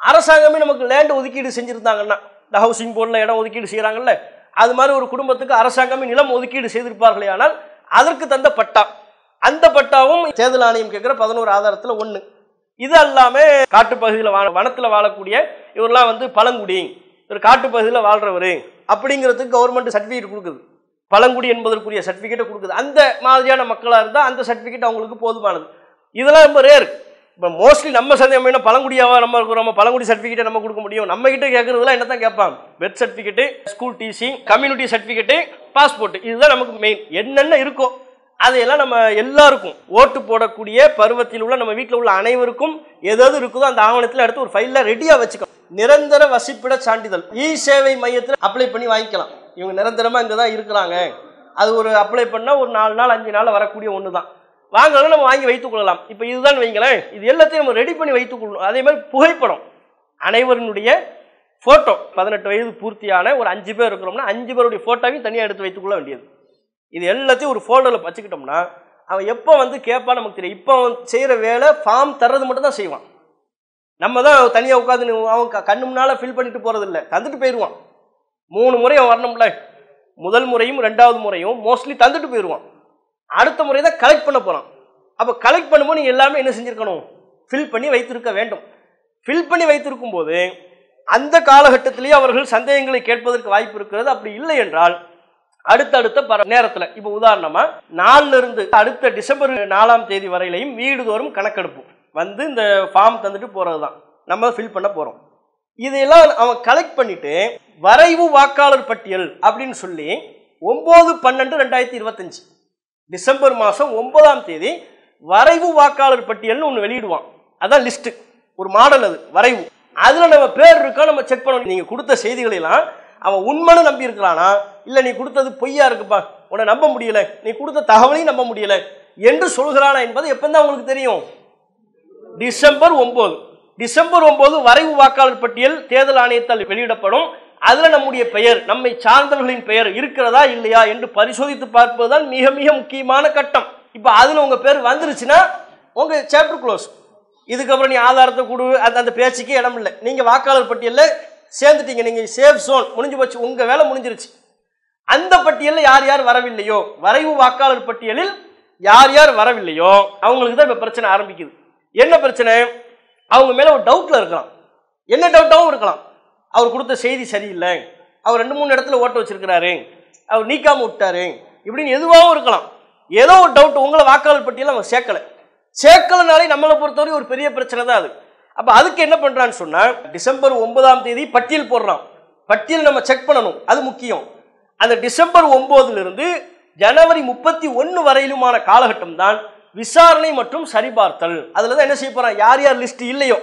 A: அரசாங்கமே நமக்கு லேண்ட் ஒதுக்கீடு செஞ்சுருந்தாங்கன்னா, இந்த ஹவுசிங் போர்டில் இடம் ஒதுக்கீடு செய்கிறாங்கல்ல, அது மாதிரி ஒரு குடும்பத்துக்கு அரசாங்கமே நிலம் ஒதுக்கீடு செய்திருப்பார்களே, ஆனால் அதற்கு தந்த பட்டா, அந்த பட்டாவும் தேர்தல் ஆணையம் கேட்குற 11 ஆதாரத்தில் 1. இது அல்லாமல் காட்டுப்பகுதியில் வனத்தில் வாழக்கூடிய இவரெல்லாம் வந்து பழங்குடி, இவர் காட்டுப்பகுதியில் வாழ்கிறவர் அப்படிங்கிறதுக்கு கவர்மெண்ட் சர்டிஃபிகேட் கொடுக்குது, பழங்குடி என்பதற்குரிய சர்டிஃபிகேட்டை கொடுக்குது. அந்த மாதிரியான மக்களாக இருந்தால் அந்த சர்டிஃபிகேட் அவங்களுக்கு போதுமானது. இதெல்லாம் ரொம்ப ரேர். இப்போ மோஸ்ட்லி நம்ம சந்தேகம் பழங்குடியாவா நம்ம இருக்கிறோம், பழங்குடி சர்டிஃபிகேட்டை நம்ம கொடுக்க முடியும். நம்ம கிட்ட கேட்கறதுலாம் என்ன தான் கேட்பாங்க? Birth certificate, school TC, community certificate, passport. இதுதான் நமக்கு மெயின். என்னென்ன இருக்கோ அதையெல்லாம் நம்ம எல்லாருக்கும் ஓட்டு போடக்கூடிய பருவத்தில் உள்ள நம்ம வீட்டில் உள்ள அனைவருக்கும் எதாவது இருக்குதோ அந்த ஆவணத்தில் எடுத்து ஒரு ஃபைலில் ரெடியாக வச்சுக்கணும். நிரந்தர வசிப்பிட சான்றிதழ் இ சேவை மையத்தில் அப்ளை பண்ணி வாங்கிக்கலாம். இவங்க நிரந்தரமாக இங்கே தான் இருக்கிறாங்க, அது ஒரு அப்ளை பண்ணால் ஒரு 4 நாள் 5 நாள் வரக்கூடிய ஒன்று தான். வாங்கலாம், நம்ம வாங்கி வைத்துக் கொள்ளலாம். இப்போ இதுதான் வைங்களேன், இது எல்லாத்தையும் நம்ம ரெடி பண்ணி வைத்துக் கொள்ளணும். அதே மாதிரி புகைப்படம், அனைவருடைய ஃபோட்டோ, 18 வயது பூர்த்தியான ஒரு 5 பேர் இருக்கிறோம்னா 5 பேருடைய ஃபோட்டோவையும் தனியாக எடுத்து வைத்துக்கொள்ள வேண்டியது. இது எல்லாத்தையும் ஒரு ஃபோல்டரில் வச்சுக்கிட்டோம்னா அவன் எப்போ வந்து கேட்பான்னு நமக்கு தெரியும். இப்போ அவன் செய்கிற வேலை ஃபார்ம் தர்றது மட்டும் தான் செய்வான். நம்ம தான் தனியாக உட்காந்து அவன் கண்ணு முன்னால் ஃபில் பண்ணிட்டு போகிறதில்ல, தந்துட்டு போயிடுவான். 3 முறை அவன் வரணும்ல, முதல் முறையும் 2வது முறையும் மோஸ்ட்லி தந்துட்டு போயிடுவான். அடுத்த முறை தான் கலெக்ட் பண்ண போகிறான். அப்போ கலெக்ட் பண்ணும்போது நீங்கள் எல்லாமே என்ன செஞ்சுருக்கணும்? ஃபில் பண்ணி வைத்திருக்க வேண்டும். ஃபில் பண்ணி வைத்திருக்கும் போது அந்த காலகட்டத்திலேயே அவர்கள் சந்தேகங்களை கேட்பதற்கு வாய்ப்பு இருக்கிறது. அப்படி இல்லை என்றால் அடுத்தடுத்த நேரத்தில், இப்போ உதாரணமாக 4 இருந்து அடுத்த டிசம்பர் 4ஆம் தேதி வரையிலையும் வீடுதோறும் கணக்கெடுப்பு வந்து இந்த ஃபார்ம் தந்துட்டு போகிறது தான் நம்ம ஃபில் பண்ண போகிறோம். இதையெல்லாம் அவன் கலெக்ட் பண்ணிட்டு வரைவு வாக்காளர் பட்டியல் அப்படின்னு சொல்லி 9/12/2025 டிசம்பர் மாதம் 9ஆம் தேதி வரைவு வாக்காளர் பட்டியல்னு ஒன்று வெளியிடுவான். அதான் லிஸ்ட்டு, ஒரு மாடல், அது வரைவு. அதில் நம்ம பேர் இருக்கா நம்ம செக் பண்ணணும். நீங்கள் கொடுத்த செய்திகளெல்லாம் அவன் உண்மைன்னு நம்பி இருக்கிறானா, இல்லை நீ கொடுத்தது பொய்யா இருக்குப்பா, உன்னை நம்ப முடியல, நீ கொடுத்த தகவலையும் நம்ப முடியல என்று சொல்கிறானா என்பது எப்போ தான் உங்களுக்கு தெரியும்? டிசம்பர் 9. டிசம்பர் 9 வரைவு வாக்காளர் பட்டியல் தேர்தல் ஆணையத்தால் வெளியிடப்படும். அதில் நம்முடைய பெயர், நம்மை சார்ந்தவர்களின் பெயர் இருக்கிறதா இல்லையா என்று பரிசோதித்து பார்ப்பதுதான் மிக மிக முக்கியமான கட்டம். இப்போ அதில் உங்கள் பேர் வந்துருச்சுன்னா உங்கள் சாப்டர் க்ளோஸ். இதுக்கப்புறம் நீ ஆதாரத்தை கொடு, அந்த பேச்சுக்கே இடம் இல்லை. நீங்கள் வாக்காளர் பட்டியலில் சேர்ந்துட்டீங்க, நீங்கள் சேஃப் ஜோன், முடிஞ்சு போச்சு, உங்கள் வேலை முடிஞ்சிருச்சு. அந்த பட்டியலில் யார் யார் வரவில்லையோ, வரைவு வாக்காளர் பட்டியலில் யார் யார் வரவில்லையோ அவங்களுக்கு தான் இப்போ பிரச்சனை ஆரம்பிக்குது. என்ன பிரச்சனை? அவங்க மேலே ஒரு டவுட்டில் இருக்கலாம், என்ன டவுட்டாகவும் இருக்கலாம். அவர் கொடுத்த செய்தி சரியில்லை, அவர் 2-3 இடத்துல ஓட்ட வச்சிருக்கிறாரு, அவர் நீக்காமல் விட்டாரு, இப்படின்னு எதுவாகவும் இருக்கலாம். ஏதோ ஒரு டவுட், உங்களை வாக்காளர் பட்டியலில் அவங்க சேர்க்கலைனாலே நம்மளை பொறுத்தவரை ஒரு பெரிய பிரச்சனை தான் அது. அப்போ அதுக்கு என்ன பண்ணுறான்னு சொன்னால், டிசம்பர் 9ஆம் தேதி பட்டியல் போடுறான். பட்டியல் நம்ம செக் பண்ணணும், அது முக்கியம். அந்த டிசம்பர் 9லிருந்து ஜனவரி 31 வரையிலுமான காலகட்டம் தான் விசாரணை மற்றும் சரிபார்த்தல். அதில் தான் என்ன செய்ய போகிறான், யார் யார் லிஸ்ட் இல்லையோ,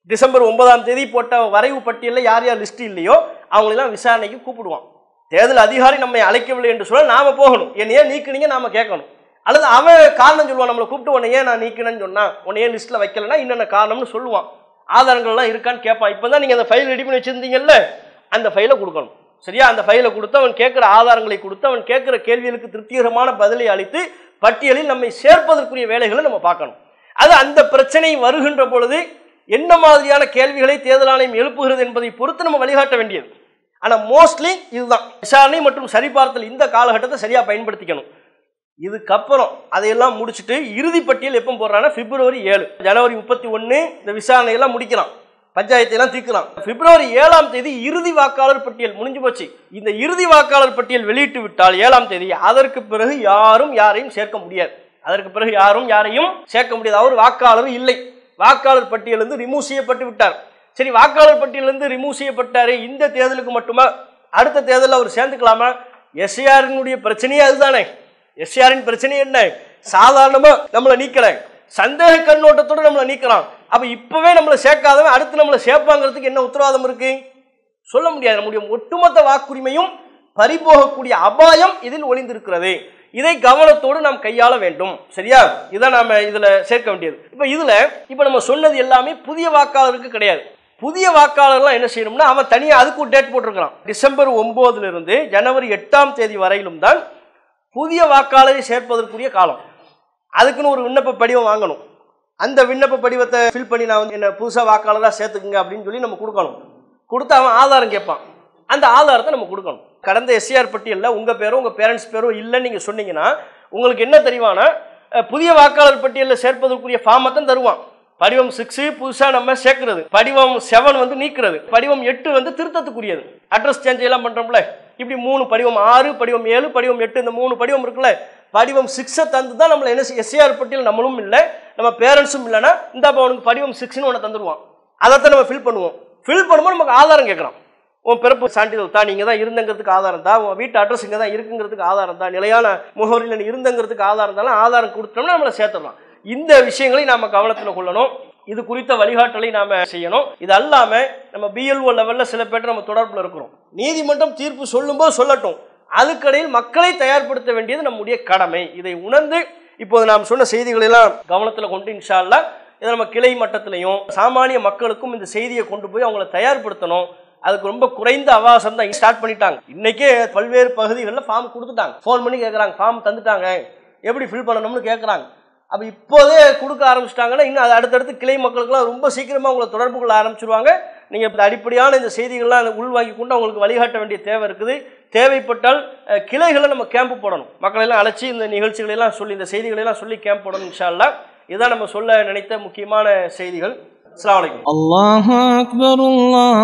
A: டிசம்பர் 9ஆம் தேதி போட்ட வரைவு பட்டியலில் யார் யார் லிஸ்ட் இல்லையோ அவங்களெல்லாம் விசாரணைக்கு கூப்பிடுவான். தேர்தல் அதிகாரி நம்மை அழைக்கவில்லை என்று சொன்னால் நாம் போகணும், என்னையே நீக்கினீங்க நாம் கேட்கணும். அல்லது அவன் காரணம் சொல்லுவான், நம்மளை கூப்பிட்டு உன்னை ஏன் நான் நீக்கினேன்னு சொன்னால், உன்னையே லிஸ்ட்டில் வைக்கலைன்னா இன்னென்ன காரணம்னு சொல்லுவான். ஆதாரங்கள்லாம் இருக்கான்னு கேட்பான். இப்போ தான் நீங்கள் அந்த ஃபைல் ரெடி பண்ணி வச்சுருந்தீங்கல்ல, அந்த ஃபைலை கொடுக்கணும். சரியா? அந்த ஃபைலை கொடுத்து அவன் கேட்குற ஆதாரங்களை கொடுத்து அவன் கேட்குற கேள்விகளுக்கு திருப்திகரமான பதிலை அளித்து பட்டியலில் நம்மை சேர்ப்பதற்குரிய வேலைகளை நம்ம பார்க்கணும். அது அந்த பிரச்சனை வருகின்ற பொழுது என்ன மாதிரியான கேள்விகளை தேர்தல் ஆணையம் எழுப்புகிறது என்பதை பொறுத்து நம்ம வழிகாட்ட வேண்டியது. ஆனால் மோஸ்ட்லி இதுதான் விசாரணை மற்றும் சரிபார்த்தல். இந்த காலகட்டத்தை சரியாக பயன்படுத்திக்கணும். இதுக்கப்புறம் அதையெல்லாம் முடிச்சுட்டு இறுதி பட்டியல் எப்போ போடுறான்னா பிப்ரவரி 7. ஜனவரி 31 இந்த விசாரணையெல்லாம் முடிக்கலாம், பஞ்சாயத்தையெல்லாம் தீர்க்கலாம். பிப்ரவரி 7ஆம் தேதி இறுதி வாக்காளர் பட்டியல் முடிஞ்சு போச்சு. இந்த இறுதி வாக்காளர் பட்டியல் வெளியிட்டு விட்டால் 7ஆம் தேதி, அதற்கு பிறகு யாரும் யாரையும் சேர்க்க முடியாது. அதற்கு பிறகு யாரும் யாரையும் சேர்க்க முடியாது. அவர் வாக்காளர் இல்லை, வாக்காளர் பட்டியலிருந்து ரிமூவ் செய்யப்பட்டு விட்டார். சரி, வாக்காளர் பட்டியலிருந்து ரிமூவ் செய்யப்பட்டாரு, இந்த தேர்தலுக்கு மட்டுமா, அடுத்த தேர்தலில் அவர் சேர்ந்துக்கலாமா? எஸ்ஏஆரினுடைய பிரச்சனையே அதுதானே. எஸ்ஏஆரின் பிரச்சனை என்ன? சாதாரணமா நம்மளை நீக்கல, சந்தேக கண்ணோட்டத்தோடு நம்மளை நீக்கலாம். அப்ப இப்பவே நம்மளை சேர்க்காதவன் அடுத்து நம்மளை சேர்ப்பாங்கிறதுக்கு என்ன உத்தரவாதம் இருக்கு? சொல்ல முடியாது. நம்முடைய ஒட்டுமொத்த வாக்குரிமையும் பறிபோகக்கூடிய அபாயம் இதில் ஒளிந்திருக்கிறது. இதை கவனத்தோடு நாம் கையாள வேண்டும். சரியா? இதான் நாம இதுல சேர்க்க வேண்டியது. இப்ப நம்ம சொன்னது எல்லாமே புதிய வாக்காளருக்கு கிடையாது. புதிய வாக்காளர்லாம் என்ன செய்யணும்னா, அவன் தனியா அதுக்கு ஒரு டேட் போட்டிருக்கிறான். டிசம்பர் 9 இருந்து ஜனவரி 8 வரையிலும் தான் புதிய வாக்காளரை சேர்ப்பதற்குரிய காலம். அதுக்குன்னு ஒரு விண்ணப்ப படிவம் வாங்கணும். அந்த விண்ணப்ப படிவத்தை ஃபில் பண்ணி நான் வந்து என்ன புதுசாக வாக்காளராக சேர்த்துக்குங்க அப்படின்னு சொல்லி நம்ம கொடுக்கணும். கொடுத்து அவன் ஆதாரம் கேட்பான். அந்த ஆதாரத்தை நம்ம கொடுக்கணும். கடந்த எஸ்ஏஆர் பட்டியலில் உங்கள் பேரும் உங்கள் பேரண்ட்ஸ் பேரும் இல்லைன்னு நீங்கள் சொன்னீங்கன்னா உங்களுக்கு என்ன தெரியுமானா, புதிய வாக்காளர் பட்டியலில் சேர்ப்பதற்குரிய ஃபார்மை தான் தருவான். படிவம் 6 புதுசாக நம்ம சேர்க்கிறது, படிவம் 7 வந்து நீக்கிறது, படிவம் 8 வந்து திருத்தத்துக்குரியது, அட்ரஸ் சேஞ்ச் எல்லாம் பண்ணுறோம்ல. இப்படி 3 படிவம் 6, படிவம் 7, படிவம் 8, இந்த 3 படிவம் இருக்குல்ல. படிவம் 6 தந்து தான் நம்மளை என்ன எஸ்ஏஆர் பட்டியல் நம்மளும் இல்லை நம்ம பேரண்ட்ஸும் இல்லைன்னா இந்த அவனுக்கு படிவம் 6ன்னு ஒன்று தந்துடுவான். அதைத்தான் நம்ம ஃபில் பண்ணுவோம். ஃபில் பண்ணும்போது நமக்கு ஆதாரம் கேட்குறான். உன் பிறப்பு சான்றிதழ் தான், நீங்கள் தான் இருந்தங்கிறதுக்கு ஆதாரம் தான், உன் வீட்டு அட்ரஸ் இங்கே தான் இருக்குங்கிறதுக்கு ஆதாரம் தான், நிலையான முகவரியில் இருந்தங்கிறதுக்கு ஆதாரம் தான், ஆதாரம் கொடுத்தோம்னா நம்மளை சேர்த்துடலாம். இந்த விஷயங்களை நாம் கவனத்தில் கொள்ளணும். இது குறித்த வழிகாட்டலை நாம் செய்யணும். இது அல்லாமல் நம்ம பிஎல்ஓ லெவலில் சில பேர் நம்ம தொடர்பில் இருக்கிறோம். நீதிமன்றம் தீர்ப்பு சொல்லும்போது சொல்லட்டும், அதுக்கடையில் மக்களை தயார்படுத்த வேண்டியது நம்முடைய கடமை. இதை உணர்ந்து இப்போது நாம் சொன்ன செய்திகளெல்லாம் கவனத்தில் கொண்டு இன்ஷா அல்லாஹ் இதை நம்ம கிளை மட்டத்திலையும் சாமானிய மக்களுக்கும் இந்த செய்தியை கொண்டு போய் அவங்கள தயார்படுத்தணும். அதுக்கு ரொம்ப குறைந்த அவகாசம் தான் ஸ்டார்ட் பண்ணிட்டாங்க. இன்னைக்கே பல்வேறு பகுதிகளில் ஃபார்ம் கொடுத்துட்டாங்க. ஃபோன் பண்ணி கேட்குறாங்க, ஃபார்ம் தந்துட்டாங்க, எப்படி ஃபில் பண்ணணும்னு கேட்குறாங்க. அப்போ இப்போதே கொடுக்க ஆரம்பிச்சிட்டாங்கன்னா இன்னும் அது அடுத்தடுத்து கிளை மக்களுக்கெல்லாம் ரொம்ப சீக்கிரமாக உங்களை தொடர்பு கொள்ள ஆரம்பிச்சிருவாங்க. நீங்கள் இப்போ அடிப்படையான இந்த செய்திகள்லாம் உள்வாங்கி கொண்டு அவங்களுக்கு வழிகாட்ட வேண்டிய தேவை இருக்குது. தேவைப்பட்டால் கிளைகளை நம்ம கேம்ப் போடணும். மக்களெல்லாம் அழைச்சி இந்த நிகழ்ச்சிகளெல்லாம் சொல்லி இந்த செய்திகளெல்லாம் சொல்லி கேம்ப் போடணும் இன்ஷா அல்லாஹ். இதான் நம்ம சொல்ல நினைத்த முக்கியமான செய்திகள். அஸ்ஸலாமு அலைக்கும்.
B: அல்லாஹு அக்பர். அல்லாஹ்